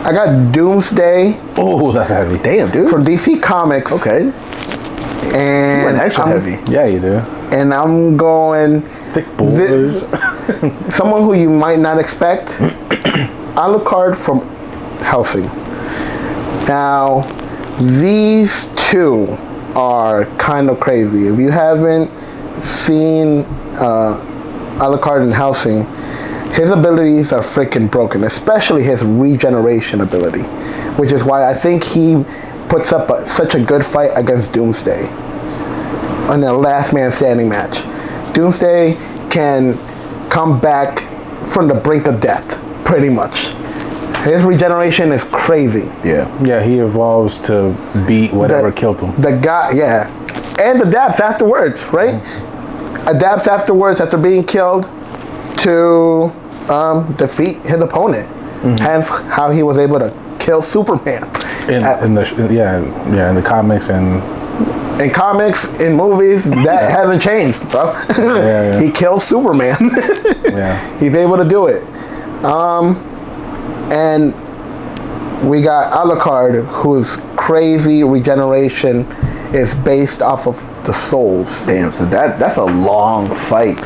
I got Doomsday Oh, that's heavy. Damn, dude. from DC Comics. Okay. You And went extra heavy. Yeah, you do. And I'm going Thick boys. someone who you might not expect. Alucard from Helsing. Now, these two are kind of crazy. If you haven't seen Alucard in Helsing, his abilities are freaking broken, especially his regeneration ability, which is why I think he puts up such a good fight against Doomsday in a last man standing match. Doomsday can come back from the brink of death, pretty much. His regeneration is crazy. Yeah. Yeah, he evolves to beat whatever killed him. The guy, yeah. And adapts afterwards, right? Adapts afterwards after being killed to defeat his opponent. Hence how he was able to kill Superman. In the comics and In comics, in movies, that hasn't changed, bro. Yeah. He kills Superman. yeah. He's able to do it. And we got Alucard, whose crazy regeneration is based off of the souls. Damn, so that's a long fight.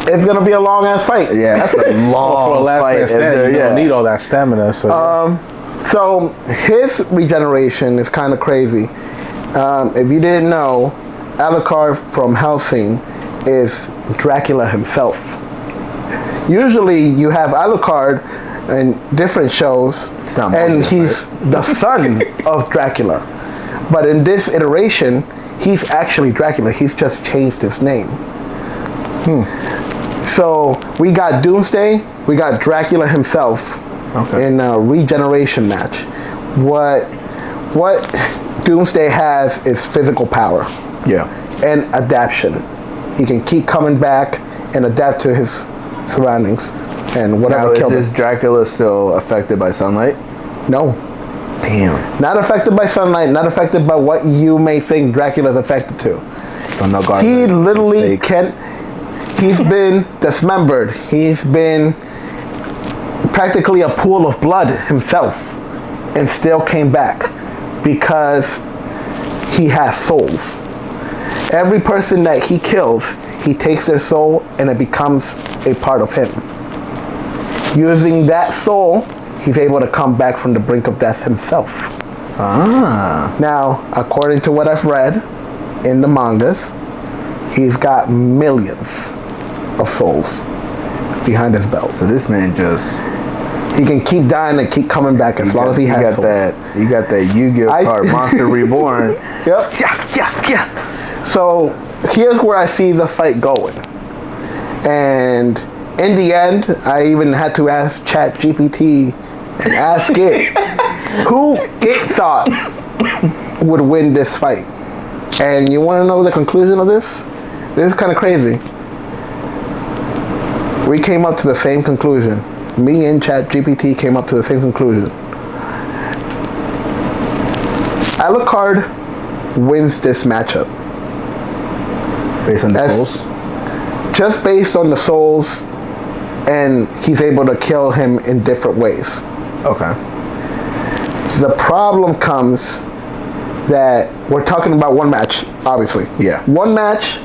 It's gonna be a long ass fight. Yeah, that's a long For a last fight. man standing, you don't need all that stamina. So So his regeneration is kind of crazy. If you didn't know, Alucard from Helsing is Dracula himself. Usually you have Alucard in different shows, and he's the son of Dracula. But in this iteration, he's actually Dracula. He's just changed his name. So we got Doomsday, we got Dracula himself in a regeneration match. What Doomsday has is physical power. Yeah. And adaptation. He can keep coming back and adapt to his surroundings and whatever Now, is killed this him. Dracula still affected by sunlight? No. Damn. Not affected by sunlight, not affected by what you may think Dracula's affected to. So no garbage. He literally mistakes. he's been dismembered. He's been practically a pool of blood himself and still came back because he has souls. Every person that he kills, he takes their soul and it becomes a part of him. Using that soul, he's able to come back from the brink of death himself. Now, according to what I've read in the mangas, he's got millions of souls behind his belt. So this man just... He can keep dying and keep coming back as long as he has souls. You got that Yu-Gi-Oh card, Monster Reborn. Yep. Yeah. So here's where I see the fight going. And in the end, I even had to ask ChatGPT and ask it who it thought would win this fight. And you want to know the conclusion of this? This is kind of crazy. We came up to the same conclusion. Me and ChatGPT came up to the same conclusion. Alucard wins this matchup. Based on the souls? Just based on the souls, and he's able to kill him in different ways. Okay. The problem comes that we're talking about one match, obviously. Yeah. One match,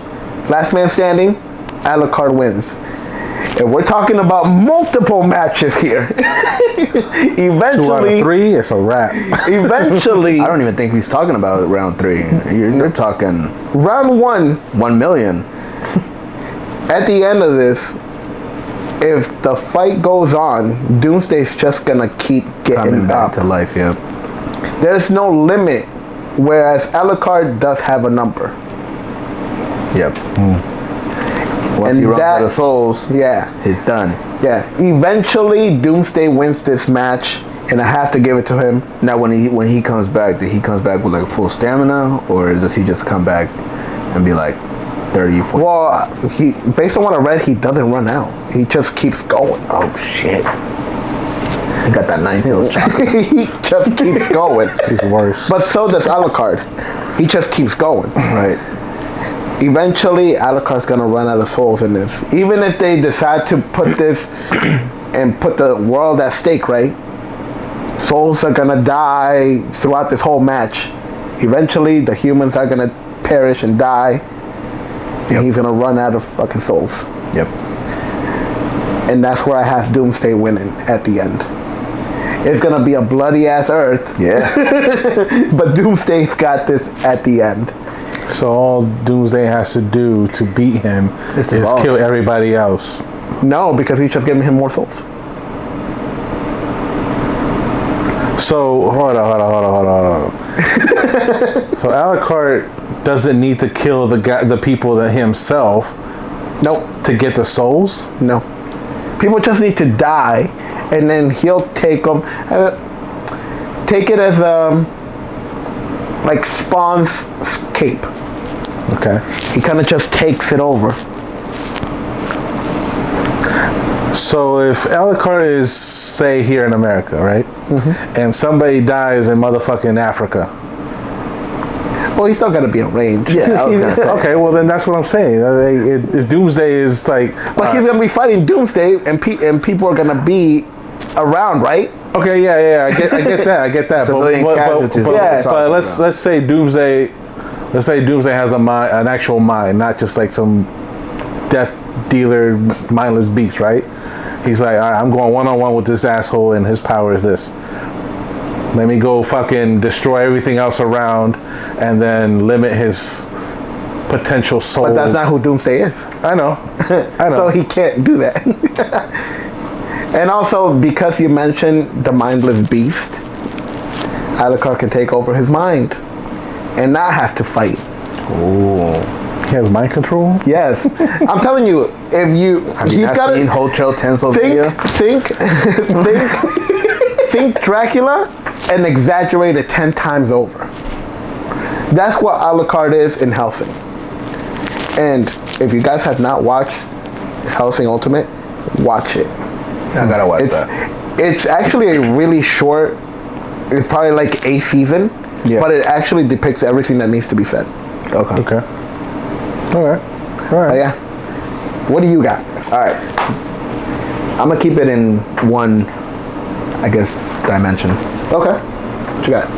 last man standing, Alucard wins. If we're talking about multiple matches here, eventually 2 out of 3, it's a wrap. Eventually, I don't even think he's talking about round 3. You're talking round 1. 1 million. At the end of this, if the fight goes on, Doomsday's just gonna keep getting Coming back up to life, yeah. There's no limit, whereas Alucard does have a number. Yep. Once And he runs that- out of souls, Yeah, he's done. yeah. Eventually, Doomsday wins this match, and I have to give it to him. Now, when he comes back, did he comes back with like full stamina, or does he just come back and be like 30, 40? Well, he based on what I read, he doesn't run out. He just keeps going. Oh shit! He got that 9 tails chopper. He just keeps going. He's worse. But so does Alucard. He just keeps going. Right. Eventually, Alucard's gonna run out of souls in this. Even if they decide to put this and put the world at stake, right? souls are gonna die throughout this whole match. Eventually, the humans are gonna perish and die. And he's gonna run out of fucking souls. Yep. And that's where I have Doomsday winning at the end. It's gonna be a bloody ass Earth. Yeah. But Doomsday's got this at the end. So all Doomsday has to do to beat him is kill everybody else. No, because he's just giving him more souls. So hold on. So Alucard doesn't need to kill the people that himself. Nope. To get the souls. No. People just need to die, and then he'll take them. Take it as like Spawn's cape. Okay. He kind of just takes it over. So if Alucard is, say, here in America, right? Mm-hmm. And somebody dies in motherfucking Africa. Well, he's still got to be in range. Yeah. Okay, well then that's what I'm saying. If Doomsday is like... But he's going to be fighting Doomsday, and people are going to be around, right? Okay, yeah. I get that. Civilian casualties. But let's say Doomsday... Let's say Doomsday has a mind, an actual mind, not just like some death dealer, mindless beast, right? He's like, all right, I'm going one-on-one with this asshole, and his power is this. Let me go fucking destroy everything else around, and then limit his potential soul. But that's not who Doomsday is. I know. So he can't do that. And also, because you mentioned the mindless beast, Alucard can take over his mind and not have to fight. Oh, he has mind control? Yes. I'm telling you, if you... Have you not seen Hotel Transylvania? Think Dracula and exaggerate it 10 times over. That's what Alucard is in Hellsing. And if you guys have not watched Hellsing Ultimate, watch it. I gotta watch that. It's actually a really short... It's probably like a season. Yeah. But it actually depicts everything that needs to be said. Okay. All right. Yeah. What do you got? All right. I'm gonna keep it in one, I guess, dimension. Okay. What you got?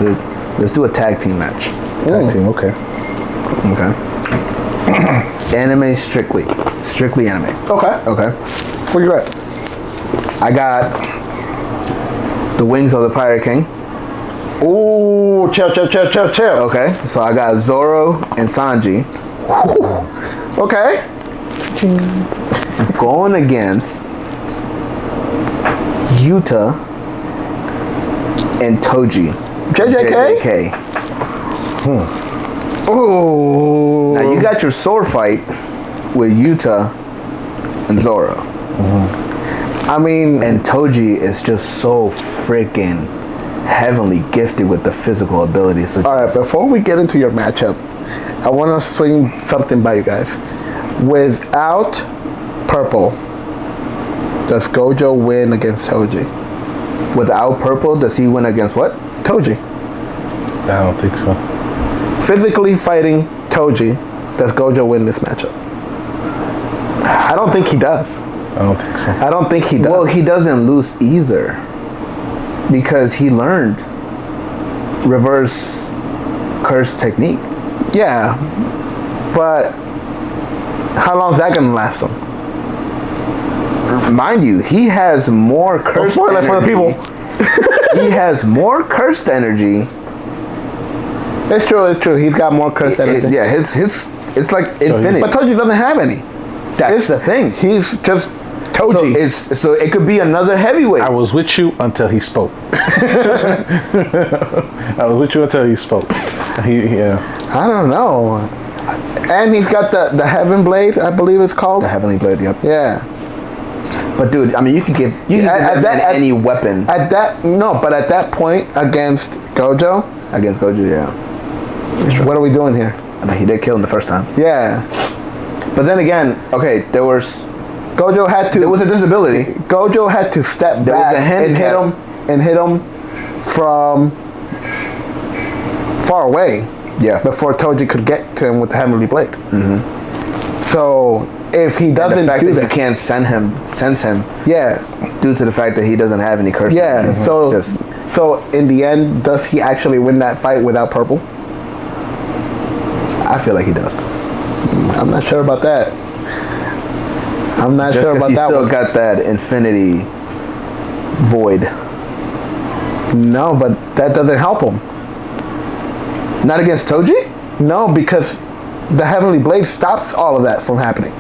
Let's do a tag team match. Tag team. Okay. Anime strictly anime. Okay. What you got? I got the Wings of the Pirate King. Ooh, chill. Okay, so I got Zoro and Sanji. Okay. Going against Yuta and Toji. JJK? Ooh. Now you got your sword fight with Yuta and Zoro. I mean... And Toji is just so freaking heavenly gifted with the physical abilities. So all right, before we get into your matchup, I want to swing something by you guys. Without purple, does Gojo win against Toji? Without purple, does he win against what? Toji. I don't think so. Physically fighting Toji, does Gojo win this matchup? I don't think he does. I don't think so. I don't think he does. Well, he doesn't lose either, because he learned reverse curse technique. Yeah, but how long is that going to last him? Mind you, he has more cursed energy. For the people. He has more cursed energy. It's true. He's got more cursed energy. Yeah, his it's like infinite. But Toji doesn't have any. That's the thing. He's just Toji. So it could be another heavyweight. I was with you until he spoke. I was with you until he spoke. I don't know. And he's got the Heaven Blade, I believe it's called. The Heavenly Blade, yep. Yeah. But dude, I mean, you can give any weapon. But at that point against Gojo, yeah. What are we doing here? I mean, he did kill him the first time. Yeah. But then again, okay, there was a disability. Gojo had to step back and hit him from far away. Yeah. Before Toji could get to him with the Heavenly Blade. Mm-hmm. So if he doesn't the fact do that that, he can't sense him. yeah, due to the fact that he doesn't have any curse. Yeah. So So in the end, does he actually win that fight without purple? I feel like he does. I'm not sure about that. I'm not Just sure about he that still one. got that infinity void. No, but that doesn't help him. Not against Toji? No, because the Heavenly Blade stops all of that from happening.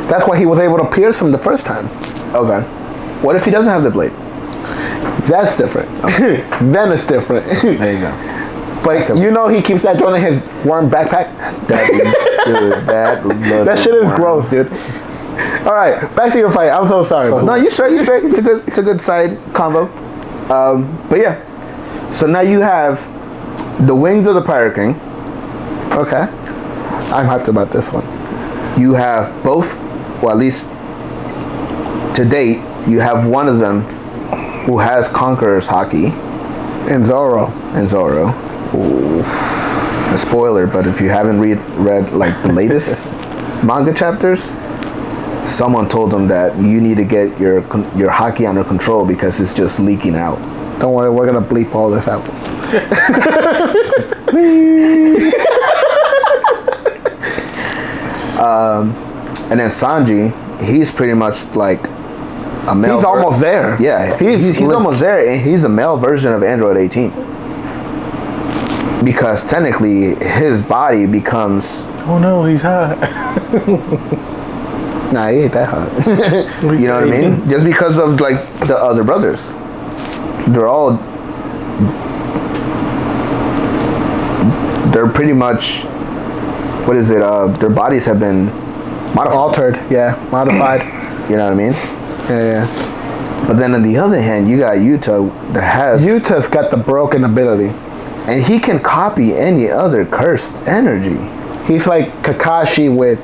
That's why he was able to pierce him the first time. Okay. What if he doesn't have the blade? That's different. Okay. Then it's different. There you go. But you know he keeps that joint in his worm backpack? That shit is gross, dude. All right, back to your fight. I'm so sorry. No, you straight. It's a good side combo. But yeah. So now you have the wings of the Pirate King. Okay. I'm hyped about this one. You have both, well, at least to date, you have one of them who has Conqueror's Haki. And Zoro. Ooh. A spoiler, but if you haven't read like the latest manga chapters, someone told them that you need to get your Haki under control because it's just leaking out. Don't worry, we're gonna bleep all this out. And then Sanji, he's pretty much like a male. He's almost there. Yeah, he's almost there, and he's a male version of Android 18. Because technically, his body becomes. Oh no, he's hot. Nah, he ain't that hot. You know what I mean? Just because of like the other brothers, they're pretty much. What is it? Their bodies have been Altered, yeah, modified. You know what I mean? Yeah. But then on the other hand, you got Yuta that has. Yuta's got the broken ability. And he can copy any other cursed energy. He's like Kakashi with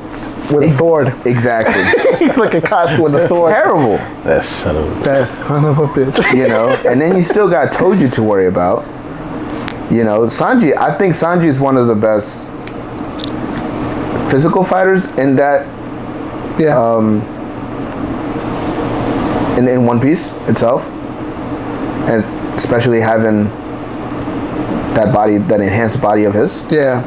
a sword. Exactly. He's like Kakashi with a sword. Terrible. That son of That son of a bitch. You know, and then you still got Toji to worry about. You know, Sanji, I think Sanji is one of the best physical fighters in that, Yeah. in One Piece itself. And especially having that body, that enhanced body of his. Yeah.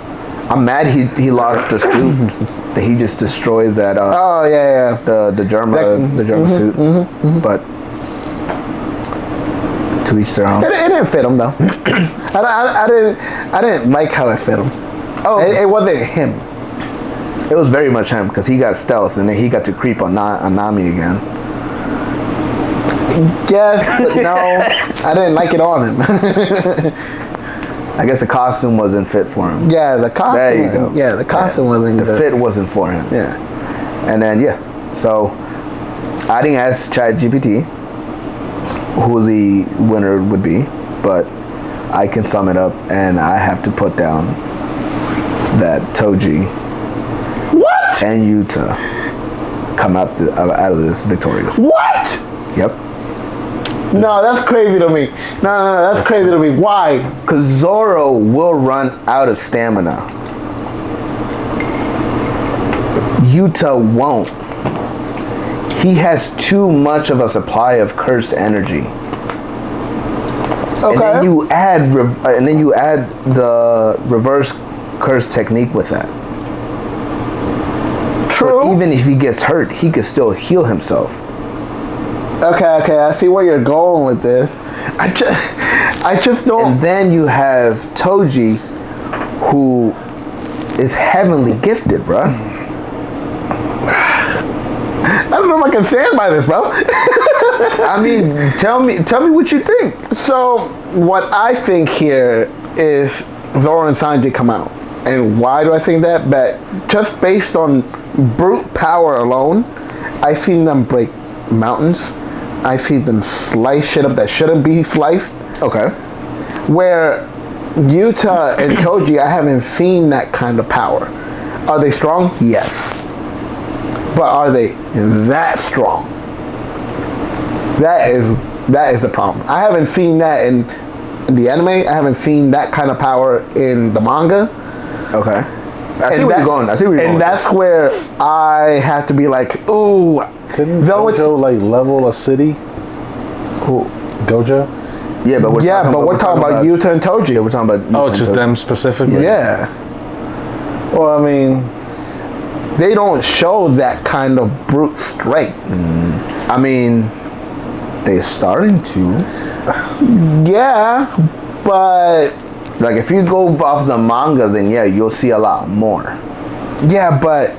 I'm mad he lost the suit. That he just destroyed that. Oh yeah. The Germa suit. But to each their own. It didn't fit him though. I didn't like how it fit him. Oh, It wasn't him. it was very much him because he got stealth and then he got to creep on Nami again. Yes, but no, I didn't like it on him. I guess the costume wasn't fit for him. Yeah, the costume. There you go. Yeah, the costume wasn't The good. fit wasn't for him. Yeah. And then so I didn't ask ChatGPT who the winner would be, but I can sum it up, and I have to put down that Toji and Yuta come out of this victorious. What? Yep. No, that's crazy to me. No, that's crazy to me. Why? Because Zoro will run out of stamina. Yuta won't. He has too much of a supply of cursed energy. Okay. And then you add the reverse curse technique with that. True. So even if he gets hurt, he can still heal himself. Okay, I see where you're going with this. I just don't. And then you have Toji, who is heavenly gifted, bruh. I don't know if I can stand by this, bro. I mean, tell me what you think. So, what I think here is Zoro and Sanji come out. And why do I think that? But just based on brute power alone, I've seen them break mountains. I've seen them slice shit up that shouldn't be sliced. Okay. Where Yuta and Toji, I haven't seen that kind of power. Are they strong? Yes. But are they that strong? That is the problem. I haven't seen that in the anime. I haven't seen that kind of power in the manga. Okay. I see where you're going. And that's where I have to be like, ooh. Didn't Gojo like level a city? Who? Gojo? Yeah, but we're talking about Yuta and Toji. Yeah, we're talking about. Oh, just them specifically. Yeah. Well, I mean, they don't show that kind of brute strength. I mean, they're starting to. Yeah, but like if you go off the manga, then yeah, you'll see a lot more. Yeah, but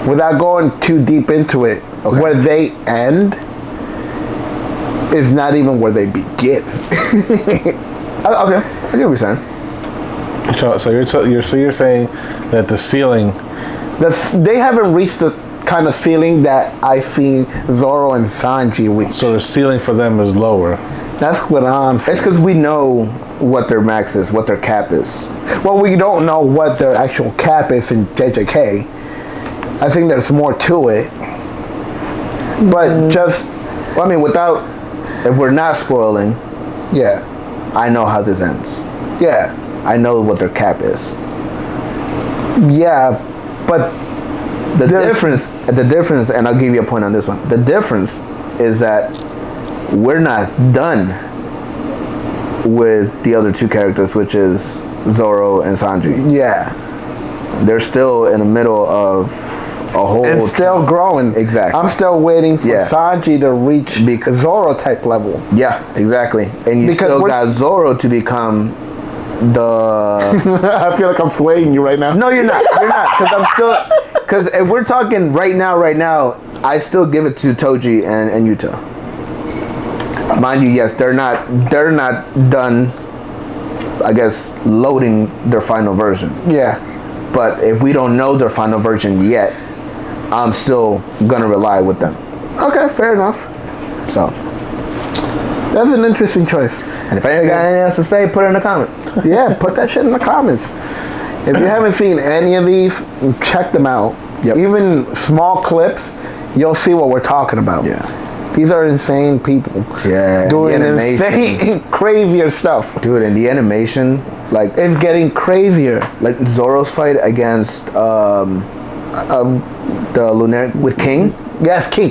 without going too deep into it, where they end is not even where they begin. Okay, I get what you're saying. So you're saying that the ceiling, they haven't reached the kind of ceiling that I seen Zoro and Sanji reach. so the ceiling for them is lower. That's what I'm saying. It's because we know what their max is, what their cap is. Well, we don't know what their actual cap is in JJK. I think there's more to it. But Well, I mean, if we're not spoiling, yeah. I know how this ends. Yeah. I know what their cap is. Yeah, but the difference, and I'll give you a point on this one. The difference is that we're not done with the other two characters, which is Zoro and Sanji. Yeah. They're still in the middle of a whole... And still growing. Exactly. I'm still waiting for Sanji to reach Zoro type level. Yeah, exactly. And you still got Zoro to become the... I feel like I'm swaying you right now. No, you're not. You're not. Because I'm still... Because if we're talking right now, I still give it to Toji and Yuta. Mind you, yes, they're not done, I guess, loading their final version. Yeah. But if we don't know their final version yet, I'm still gonna rely with them. Okay, fair enough. So that's an interesting choice. And if anybody got anything else to say, put it in the comments. Yeah, put that shit in the comments. If you haven't seen any of these, check them out. Yep. Even small clips, you'll see what we're talking about. Yeah. These are insane people. Yeah. Doing insane, crazier stuff. Dude, and the animation, like... It's getting crazier. Like Zoro's fight against the Lunar... with King? Yes, King.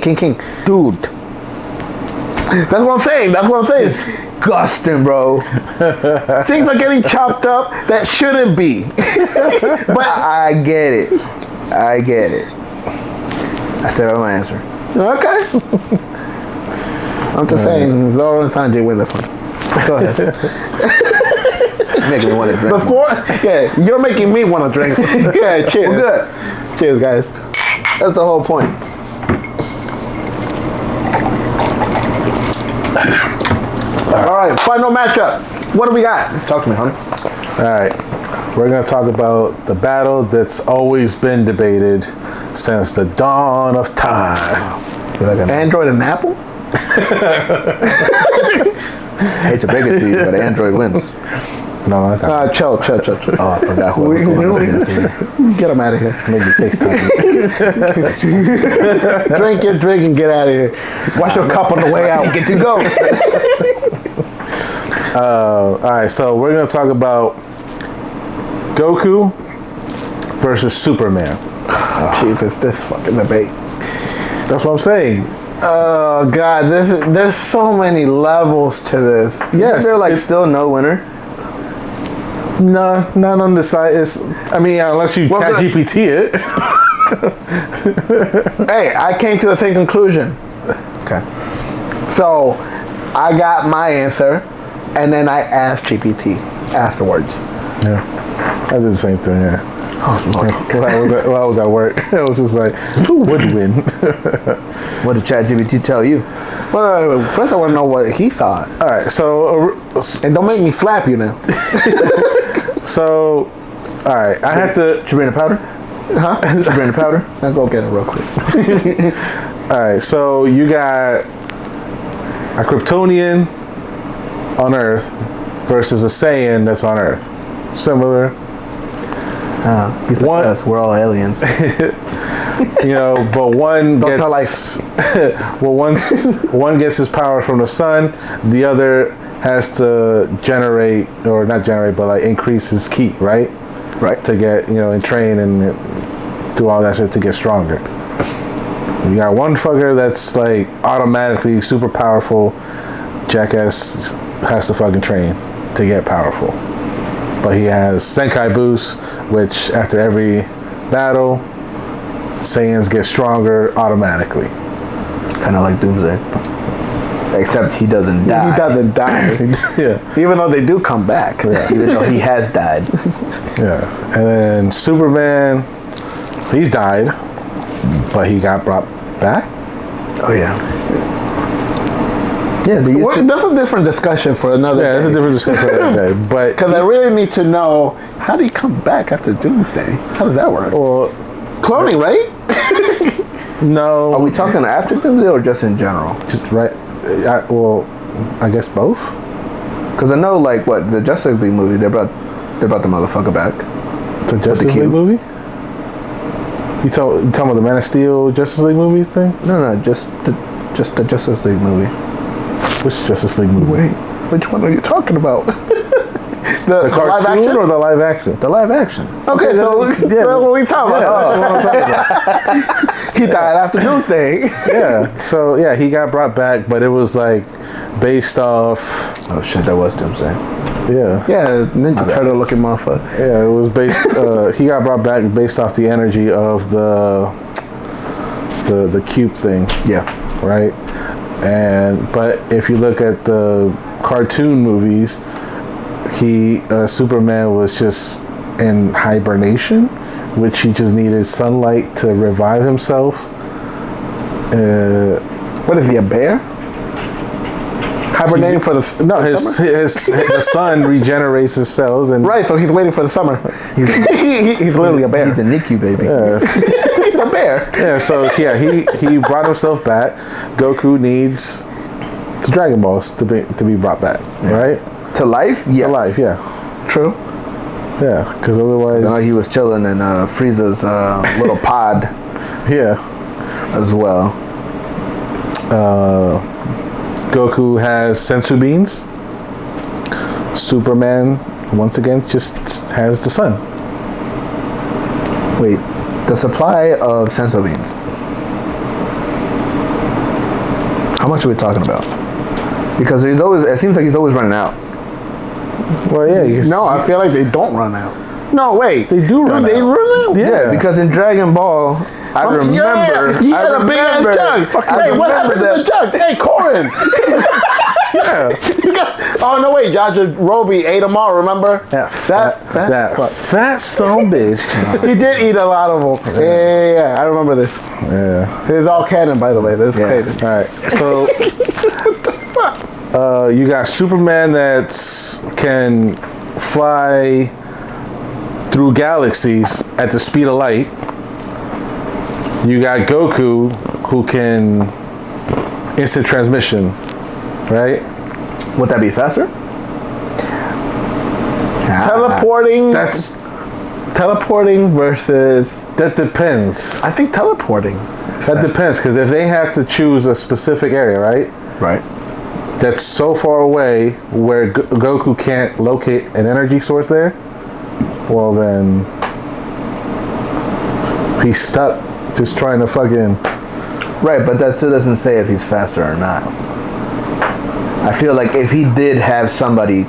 Dude. That's what I'm saying. Disgusting, bro. Things are getting chopped up that shouldn't be. But I get it. I still have my answer. Okay. I'm just saying, Zoro and Sanji win this one. Go ahead. Making me want to drink. You're making me want to drink. Yeah, cheers. We're good. Cheers, guys. That's the whole point. All right, final matchup. What do we got? Talk to me, honey. All right, we're gonna talk about the battle that's always been debated since the dawn of time. Like Android and Apple? I hate to break it to you, but Android wins. No, that's not. Chill. Oh, I forgot who I was going up against here. Get him out of here. Maybe FaceTime. Drink your drink and get out of here. Wash your cup on the way out. Get to go. All right, so we're gonna talk about Goku versus Superman. Jesus, this fucking debate. That's what I'm saying. Oh God, there's so many levels to this. Yes, there's still no winner. No, not on the side. Unless you chat GPT it. Hey, I came to the same conclusion. Okay. So, I got my answer, and then I asked GPT afterwards. Yeah, I did the same thing. Yeah. Oh Lord. When I was at work, it was just like, who would win? What did ChatGPT tell you? Well, first I want to know what he thought. All right, so And don't make me slap you now. So, all right, I had to. Did you bring the powder? Huh? Did you bring the powder? I'll go get it real quick. All right, so you got a Kryptonian on Earth versus a Saiyan that's on Earth. Similar. He's like us. We're all aliens. But one gets one gets his power from the sun. The other has to generate, or not generate, but like increase his ki, right? Right. To get, and train and do all that shit to get stronger. You got one fucker that's like automatically super powerful. Jackass has to fucking train to get powerful. But he has Senkai boost, which after every battle, Saiyans get stronger automatically. Kind of like Doomsday. Except he doesn't die. He doesn't die. Yeah. Even though they do come back. Yeah, even though he has died. Yeah. And then Superman, he's died, but he got brought back. Oh, yeah. Yeah, That's a different discussion for another day. Yeah, that's a different discussion for another day. But Because I really need to know, how do you come back after Doomsday? How does that work? well, Cloning, right? no. Are we talking after Doomsday or just in general? just right? I guess both. Because I know, like, what, the Justice League movie, they brought the motherfucker back. The Justice League cube. movie? You talking about the Man of Steel Justice League movie thing? No, just the Justice League movie. Which Justice League movie? Wait, which one are you talking about? the The live cartoon action? or the live action? The live action. Okay, so yeah. that's what we talking about. That's what I'm talking about. He died after Doomsday. Yeah. So yeah, he got brought back, but it was like based off. Oh shit, that was Doomsday. Yeah. Yeah, Ninja Turtle looking motherfucker. Yeah, it was based. He got brought back based off the energy of the cube thing, Yeah. right? But if you look at the cartoon movies, Superman was just in hibernation, which he just needed sunlight to revive himself. What is he, a bear? Hibernating for the No, the his summer? the sun regenerates his cells, and Right, so he's waiting for the summer. He's literally a bear. He's a NICU baby. He's a bear. yeah. So yeah, he brought himself back. Goku needs the Dragon Balls to be brought back, right? To life? Yes. To life, yeah, True. yeah. Because otherwise, I know he was chilling in Frieza's little pod yeah. as well. Goku has sensu beans. Superman, once again, just has the sun. Wait, the supply of senso beans. How much are we talking about? Because it seems like he's always running out. Well, yeah. No, I feel like they don't run out. No, wait. They do run They out. run out? Yeah, because in Dragon Ball, I remember. He had a big ass jug. Hey, what happened to the jug? Hey, Corin. yeah. Oh no, wait. Yajirobe ate them all. Remember? That Fat son bitch. He did eat a lot of them. Yeah. I remember this. Yeah. It's all canon, by the way. This is canon. All right. So, you got Superman that can fly through galaxies at the speed of light. You got Goku, who can instant transmission, right? Would that be faster? Teleporting. That's Teleporting versus. that depends. I think teleporting. That depends, because if they have to choose a specific area, right? Right. That's so far away where Goku can't locate an energy source there. Well, then he's stuck just trying to fucking. Right, but that still doesn't say if he's faster or not. I feel like if he did have somebody,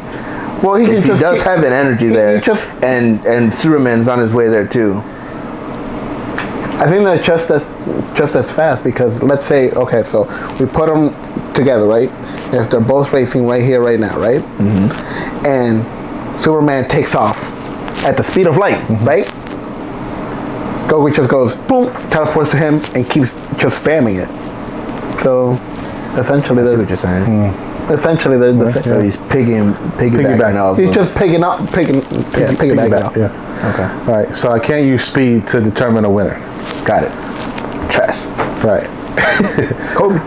Well, he if he does have an energy there, just- and Superman's on his way there too. I think they're just as fast because let's say, okay, so we put them together, right? If they're both racing right here, right now, right? Mm-hmm. And Superman takes off at the speed of light, right? Goku just goes boom, teleports to him, and keeps just spamming it. So essentially, I see they're what you're saying. essentially the So he's piggybacking off. He's just pigging off. Yeah. Okay, All right. So I can't use speed to determine a winner. got it. Trash. Right. Kobe.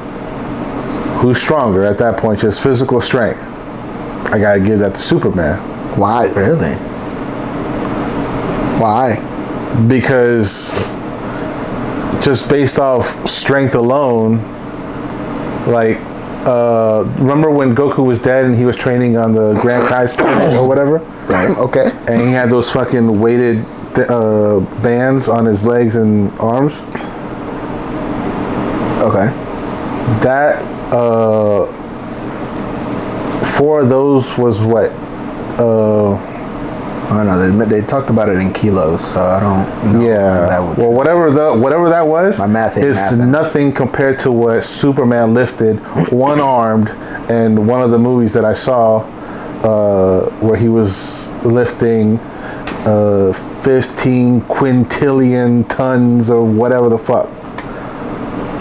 Who's stronger at that point? Just physical strength. I gotta give that to Superman. Why? Really? Why? Because just based off strength alone, like remember when Goku was dead and he was training on the Grand Kai's planet or whatever, Right. Okay. and he had those fucking weighted bands on his legs and arms. Okay. That 4 of those was what? I don't know. They talked about it in kilos, so I don't know. Yeah. Well, whatever that was, my math ain't is mathin'. nothing compared to what Superman lifted one armed in one of the movies that I saw, where he was lifting 15 quintillion tons or whatever the fuck.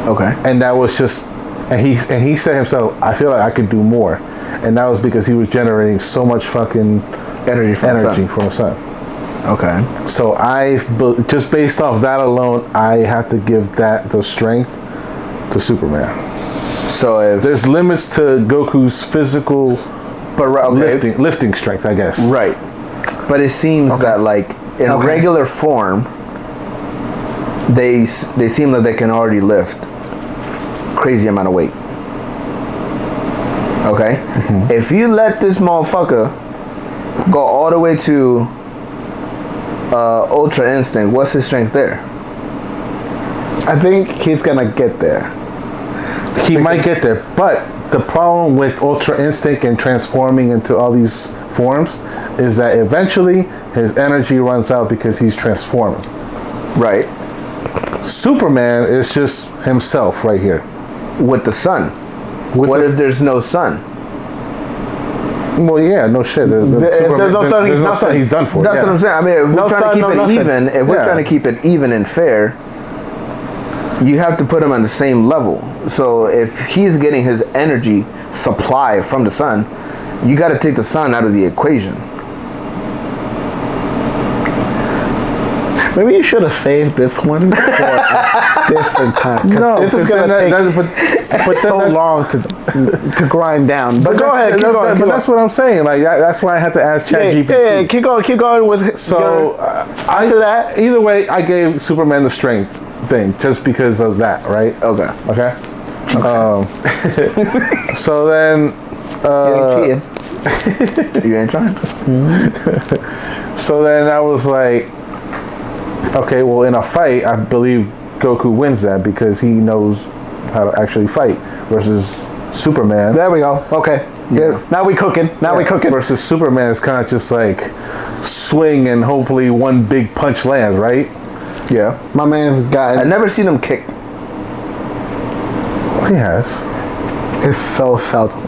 Okay. And that was just, and he said himself, I feel like I could do more, and that was because he was generating so much fucking energy from the sun. Okay. So just based off that alone, I have to give that the strength to Superman. So if There's limits to Goku's physical, lifting strength, I guess. Right. But it seems that like in regular form, they seem like they can already lift crazy amount of weight. Okay. Mm-hmm. If you let this motherfucker go all the way to Ultra Instinct, what's his strength there? I think he's gonna get there. He might get there, but the problem with Ultra Instinct and transforming into all these forms is that eventually his energy runs out because he's transforming. Right. Superman is just himself right here. With the sun. What if there's no sun? Well, yeah, no shit. There's no sun, he's done for. That's what I'm saying. I mean, if we're trying to keep it even, if we're trying to keep it even and fair, you have to put him on the same level. So if he's getting his energy supply from the sun, you got to take the sun out of the equation. Maybe you should have saved this one for a different time. No, this is gonna take so long to grind down. But go ahead, keep going. But that's what I'm saying. Like that's why I had to ask ChatGPT. Yeah, keep going with. So after that, either way, I gave Superman the strength thing just because of that, right? Okay. So then, you ain't cheating. You ain't trying. So then I was like, okay, well, in a fight, I believe Goku wins that because he knows how to actually fight versus Superman. There we go. Okay. Yeah. Now we cooking. Versus Superman is kind of just like swing and hopefully one big punch lands, right? Yeah. My man's got. I've never seen him kick. He has. It's so seldom.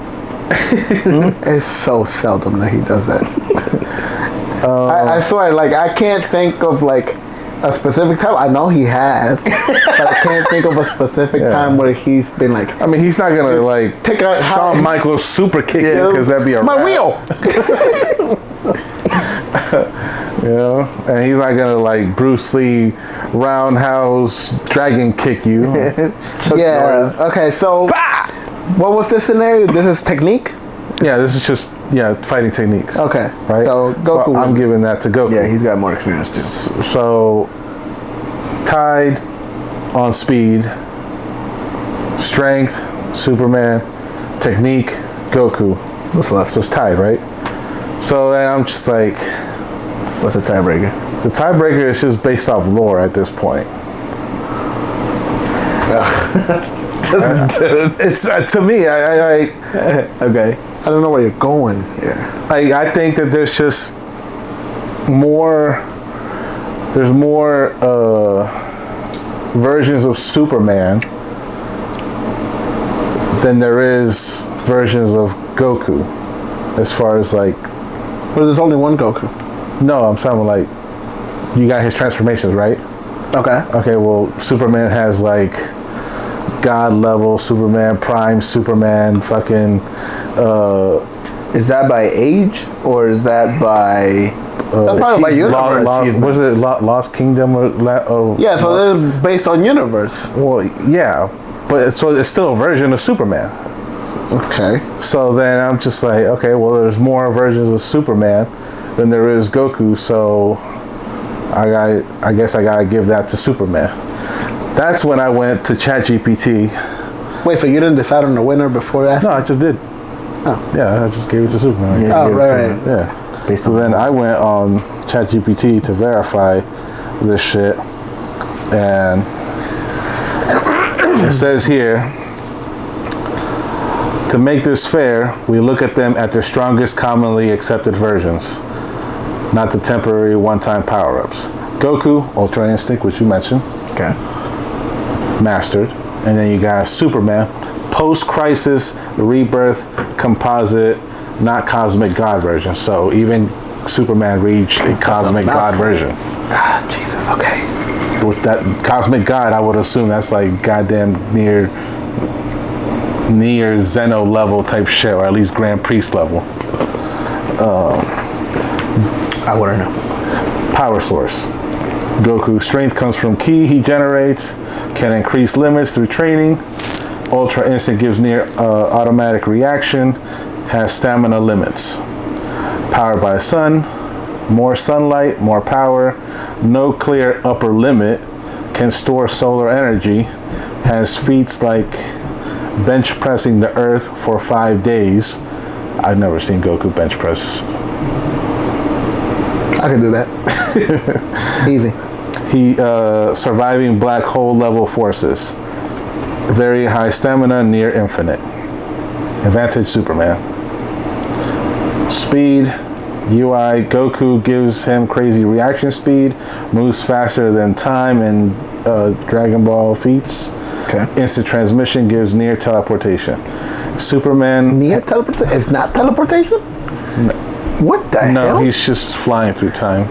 It's so seldom that he does that. I swear, like I can't think of like a specific time. I know he has, but I can't think of a specific time where he's been like. I mean, he's not gonna like take a Shawn Michaels super kick you because that'd be a my rap. wheel. You know, and he's not gonna like Bruce Lee roundhouse dragon kick you. Yeah. Okay. So, what was this scenario? This is technique. Yeah, this is just fighting techniques. Okay. Right. So Goku. So I'm giving that to Goku. Yeah, he's got more experience too. So tied on speed, strength, Superman, technique, Goku. What's left? So it's tied, right? So then I'm just like, what's the tiebreaker? The tiebreaker is just based off lore at this point. It's to me. I okay. I don't know where you're going here. I think that there's just more. There's more versions of Superman than there is versions of Goku, as far as like. But there's only one Goku. No, I'm talking like you got his transformations, right? Okay. Okay. Well, Superman has like God level Superman, Prime Superman, fucking. Is that by age or is that by? That's probably by universe. Was it Lost Kingdom or yeah, so this is based on universe. Well, yeah, but it's still a version of Superman. Okay. So then I'm just like, okay, well, there's more versions of Superman than there is Goku, so I guess I gotta give that to Superman. That's when I went to ChatGPT. Wait, so you didn't decide on the winner before that? No, I just did. Oh. Yeah, I just gave it to Superman. Yeah, right. Yeah. So then I went on ChatGPT to verify this shit, and It says here, to make this fair, we look at them at their strongest commonly accepted versions, not the temporary one-time power-ups. Goku, Ultra Instinct, which you mentioned. Okay. Mastered. And then you got Superman, post-crisis, rebirth, composite, not cosmic god version. So even Superman reached a cosmic god version. Ah, Jesus, okay. With that cosmic god, I would assume that's like goddamn near Zeno level type shit, or at least Grand Priest level. I wouldn't know. Power source. Goku's strength comes from ki he generates, can increase limits through training. Ultra Instinct gives near automatic reaction, has stamina limits. Powered by sun, more sunlight, more power, no clear upper limit, can store solar energy, has feats like bench pressing the earth for 5 days. I've never seen Goku bench press. I can do that. Easy. He surviving black hole level forces. Very high stamina, near infinite. Advantage Superman. Speed. UI Goku gives him crazy reaction speed, moves faster than time in Dragon Ball feats. Okay. Instant transmission gives near teleportation. Superman. Near teleportation? It's not teleportation? No. What the hell? No, he's just flying through time.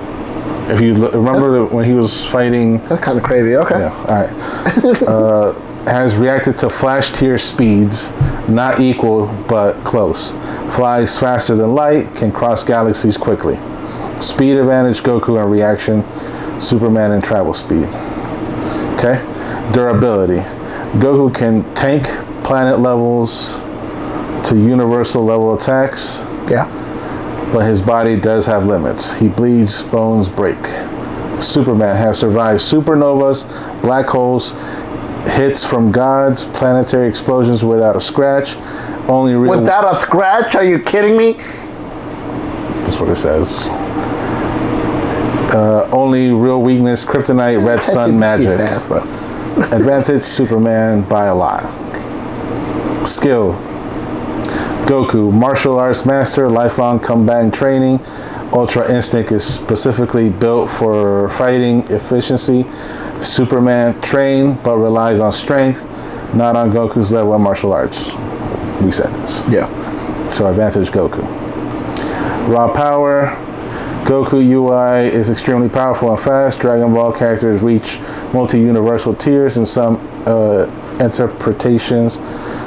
If you remember when he was fighting. That's kind of crazy. Okay. Yeah, all right. Has reacted to flash tier speeds, not equal but close. Flies faster than light, can cross galaxies quickly. Speed advantage Goku and reaction, Superman and travel speed. Okay. Durability. Goku can tank planet levels to universal level attacks. Yeah. But his body does have limits. He bleeds, bones break. Superman has survived supernovas, black holes, hits from gods, planetary explosions without a scratch. Only real. Without a scratch? Are you kidding me? That's what it says. Only real weakness: kryptonite, red sun, magic. Ass, bro. Advantage: Superman by a lot. Skill. Goku, martial arts master, lifelong combatant training. Ultra Instinct is specifically built for fighting efficiency. Superman trained but relies on strength, not on Goku's level of martial arts. We said this. Yeah. So advantage Goku. Raw power. Goku UI is extremely powerful and fast. Dragon Ball characters reach multi-universal tiers in some interpretations.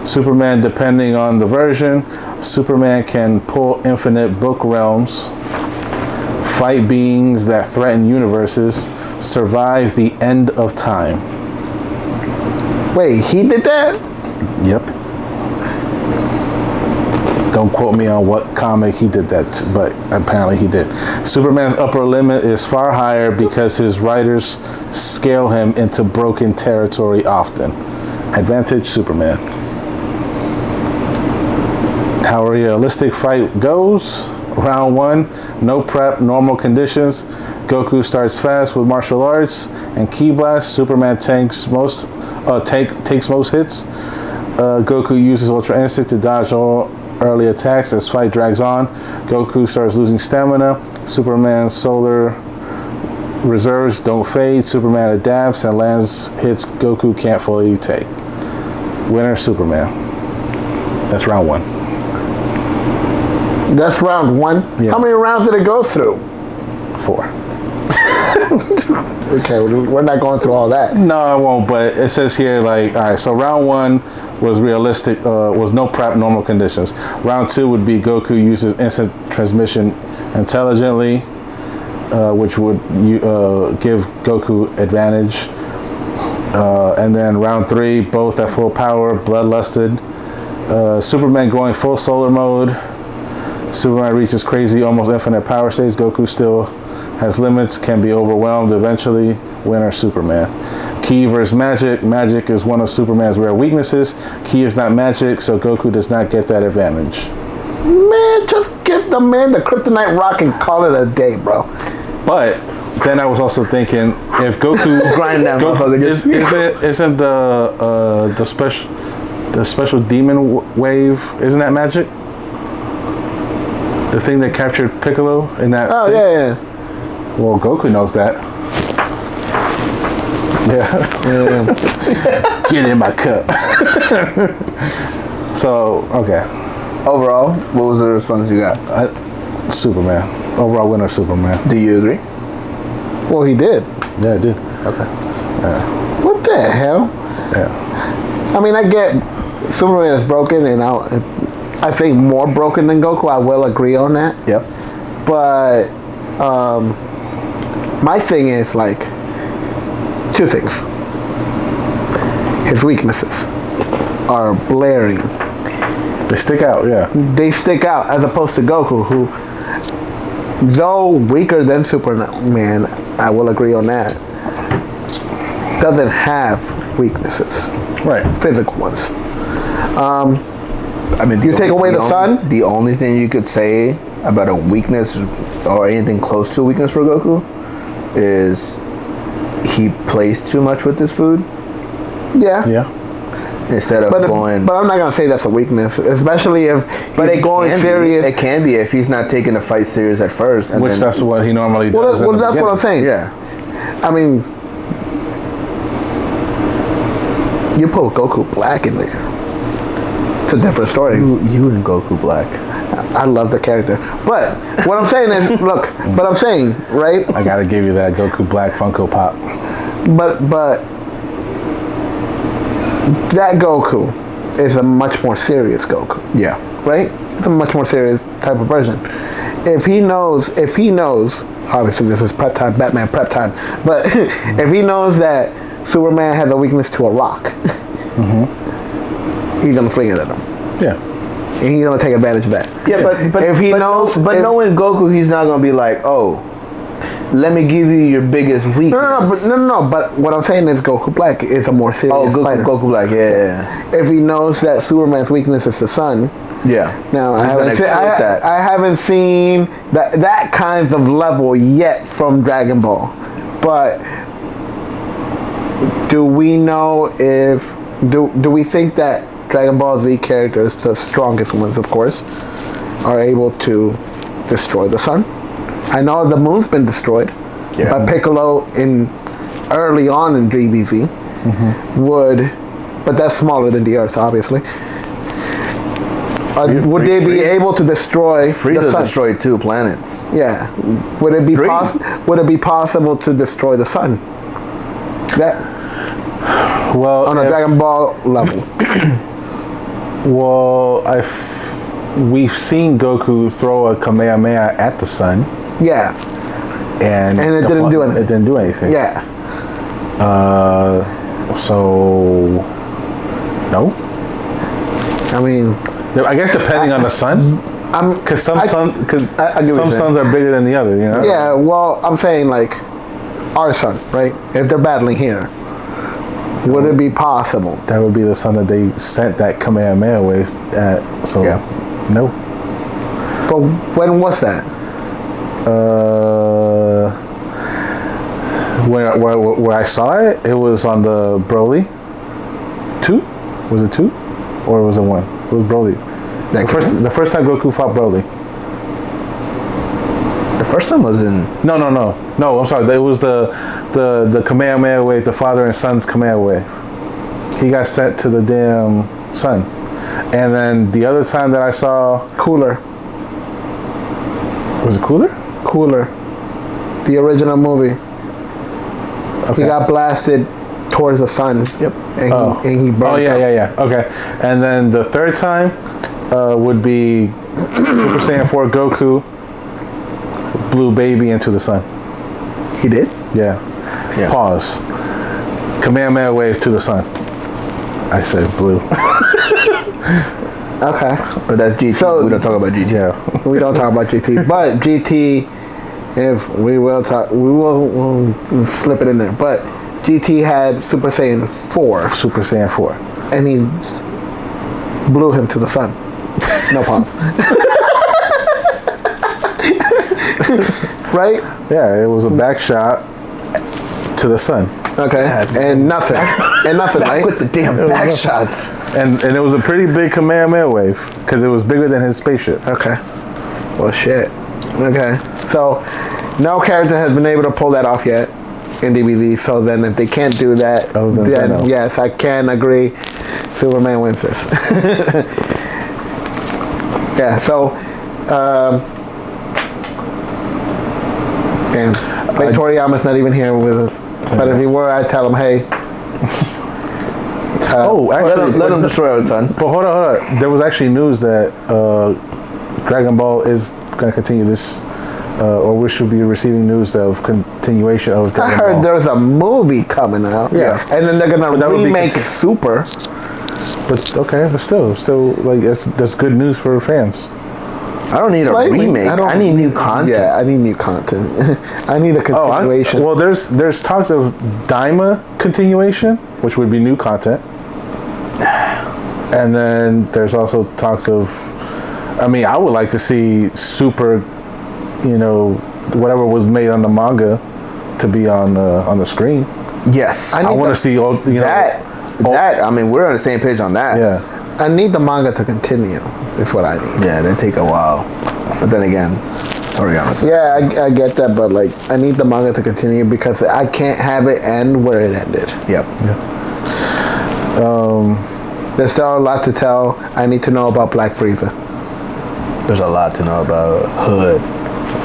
Superman, depending on the version, Superman can pull infinite book realms, fight beings that threaten universes, survive the end of time. Wait, he did that? Yep. Don't quote me on what comic he did that to, but apparently he did. Superman's upper limit is far higher because his writers scale him into broken territory often. Advantage Superman. How a realistic fight goes. Round 1, no prep, normal conditions. Goku starts fast with martial arts and ki blast. Superman takes most hits. Goku uses Ultra Instinct to dodge all early attacks. As fight drags on, Goku starts losing stamina. Superman's solar reserves don't fade. Superman adapts and lands hits Goku can't fully take. Winner Superman. That's round 1. That's round 1? Yeah. How many rounds did it go through? 4. Okay, we're not going through all that. No, I won't. But it says here, like, all right. So round 1 was realistic. Was no prep, normal conditions. Round 2 would be Goku uses instant transmission intelligently, which would give Goku advantage. And then round 3, both at full power, bloodlusted. Superman going full solar mode. Superman reaches crazy, almost infinite power states. Goku still has limits, can be overwhelmed eventually. Winner Superman. Ki versus magic. Magic is one of Superman's rare weaknesses. Ki is not magic, so Goku does not get that advantage. Man, just give the man the kryptonite rock and call it a day, bro. But then I was also thinking if Goku Grind that motherfucker. isn't the special demon wave, isn't that magic? The thing that captured Piccolo in that. Oh thing? yeah. Well, Goku knows that. Yeah. Get in my cup. So, okay. Overall, what was the response you got? Superman. Overall winner, Superman. Do you agree? Well, he did. Yeah, I did. Okay. What the hell? Yeah. I mean, I get Superman is broken, and I think more broken than Goku. I will agree on that. Yep. But my thing is like two things. His weaknesses are blaring. They stick out, yeah. They stick out as opposed to Goku, who, though weaker than Superman, I will agree on that, doesn't have weaknesses. Right. Physical ones. I mean, You take away the sun? The only thing you could say about a weakness or anything close to a weakness for Goku is he plays too much with his food Yeah. Yeah. instead of going. But I'm not gonna say that's a weakness, especially if he's going serious. It can be if he's not taking the fight serious at first. And Which then, that's what he normally Well, does. that's what I'm saying. yeah. I mean, you put Goku Black in there. It's a different story. You and Goku Black. I love the character. But what I'm saying is, look, but I'm saying, right? I gotta give you that Goku Black Funko Pop. But that Goku is a much more serious Goku. Yeah. Right? It's a much more serious type of version. If he knows, obviously this is prep time, Batman prep time, but if he knows that Superman has a weakness to a rock, he's gonna fling it at him. Yeah. And he's gonna take advantage of that. Yeah, but if he knows, but if- knowing Goku, he's not gonna be like, oh, let me give you your biggest weakness. No. But what I'm saying is, Goku Black is a more serious fighter. Goku Black, yeah. If he knows that Superman's weakness is the sun, Yeah. now I He's haven't, gonna seen, exploit that. I haven't seen that kind of level yet from Dragon Ball. But do we know if do we think that Dragon Ball Z characters, the strongest ones, of course, are able to destroy the sun? I know the moon's been destroyed, but Piccolo early on in DBZ would, but that's smaller than the Earth, obviously. Would they be able to destroy the Frieza sun? destroyed 2 planets. Yeah. Would it be 3. Would it be possible to destroy the sun? That Well, on a Dragon Ball level. well, we've seen Goku throw a Kamehameha at the sun, Yeah. and And it didn't do anything. It didn't do anything. Yeah. So no. I mean, I guess depending on the sun, because some I get what you're saying. suns are bigger than the other. You know. yeah. Well, I'm saying like our sun, right? If they're battling here, would it be possible? That would be the sun that they sent that Kamehameha wave at. So no. But when was that? Where I saw it, it was on the Broly 2. Was it 2, or was it 1? It was Broly. The first time Goku fought Broly. The first time was in. No. I'm sorry. It was the Kamehameha wave, the father and son's Kamehameha wave. He got sent to the damn sun, and then the other time that I saw Cooler. was it Cooler? Cooler. The original movie. Okay. He got blasted towards the sun. Yep. And he burned up. Yeah. Okay. And then the third time would be Super Saiyan 4 Goku blew baby into the sun. He did? Yeah. Pause. Kamehameha wave to the sun. I said blue. Okay. But that's GT. So- we don't talk about GT. Yeah. We don't talk about GT, but GT, if we will talk, we'll slip it in there. But GT had Super Saiyan 4, Super Saiyan 4. and he blew him to the sun. No pause. right? Yeah, it was a back shot to the sun. Okay, and nothing, right? With the damn back shots. And it was a pretty big Kamehameha wave because it was bigger than his spaceship. Okay. Well, shit. Okay. So, no character has been able to pull that off yet in DBZ. So then, if they can't do that, then yes, I can agree. Superman wins this. Yeah. So, damn. Like Toriyama's not even here with us. But if he were, I'd tell him, hey. Actually, let him destroy our son. But hold on. There was actually news that Dragon Ball is going to continue this, or we should be receiving news of continuation of Dragon Ball. I heard there's a movie coming out. Yeah. And then they're going to remake Super. But okay, but still, like that's good news for fans. I don't need a remake. I need new content. Yeah, I need new content. I need a continuation. Well, there's talks of Daima continuation, which would be new content. And then there's also talks of, I mean, I would like to see Super, whatever was made on the manga, to be on the screen. Yes, I want to see that. I mean, we're on the same page on that. Yeah. I need the manga to continue. Is what I need. Yeah, they take a while, but then again, Toriyama. Yeah, I get that, but like, I need the manga to continue because I can't have it end where it ended. Yep. Yeah. There's still a lot to tell. I need to know about Black Frieza. There's a lot to know about Hood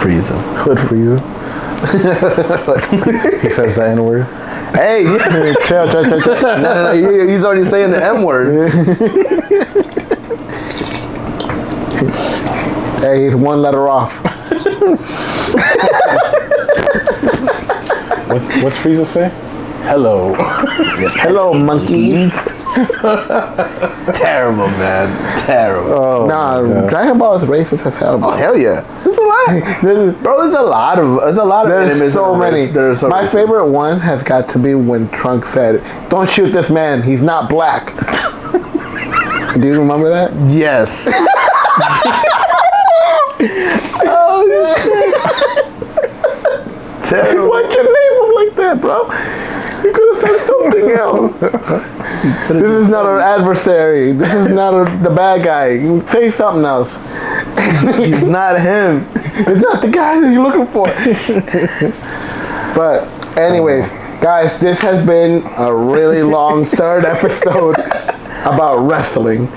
Frieza. Hood Frieza. He says the N word. Hey, chill. no, he's already saying the M word. Hey, he's one letter off. What's Frieza say? Hello. Hello, monkeys. Terrible, man. Terrible. Oh, Dragon Ball is racist as hell, bro. Oh, hell yeah. There's a lot. Bro, there's a lot of There's enemies. so many. My racist. favorite one has got to be when Trunks said, "Don't shoot this man. He's not black." Do you remember that? Yes. Oh shit! Terrible. Why'd you name him like that, bro? You could have said something else. This is not an adversary. This is not the bad guy. You say something else. He's not him. It's not the guy that you're looking for. But anyways, guys, this has been a really long third episode about wrestling.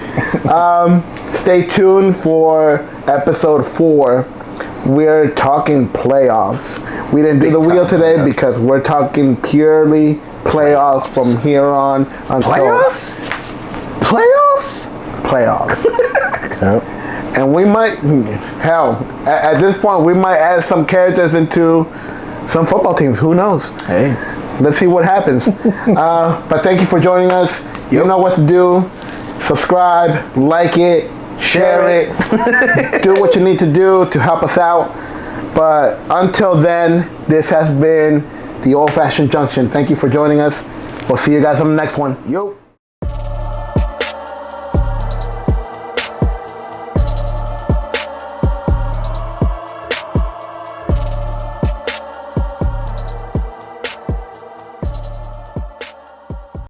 Stay tuned for episode 4. We're talking playoffs. We didn't do the wheel today because we're talking purely playoffs from here on until Playoffs? playoffs. Yep. And we might, hell, at this point, we might add some characters into some football teams. Who knows? Hey. Let's see what happens. But thank you for joining us. You know what to do. Subscribe, like it, share it. Do what you need to do to help us out. But until then, this has been the Old Fashioned Junction. Thank you for joining us. We'll see you guys on the next one. Yo.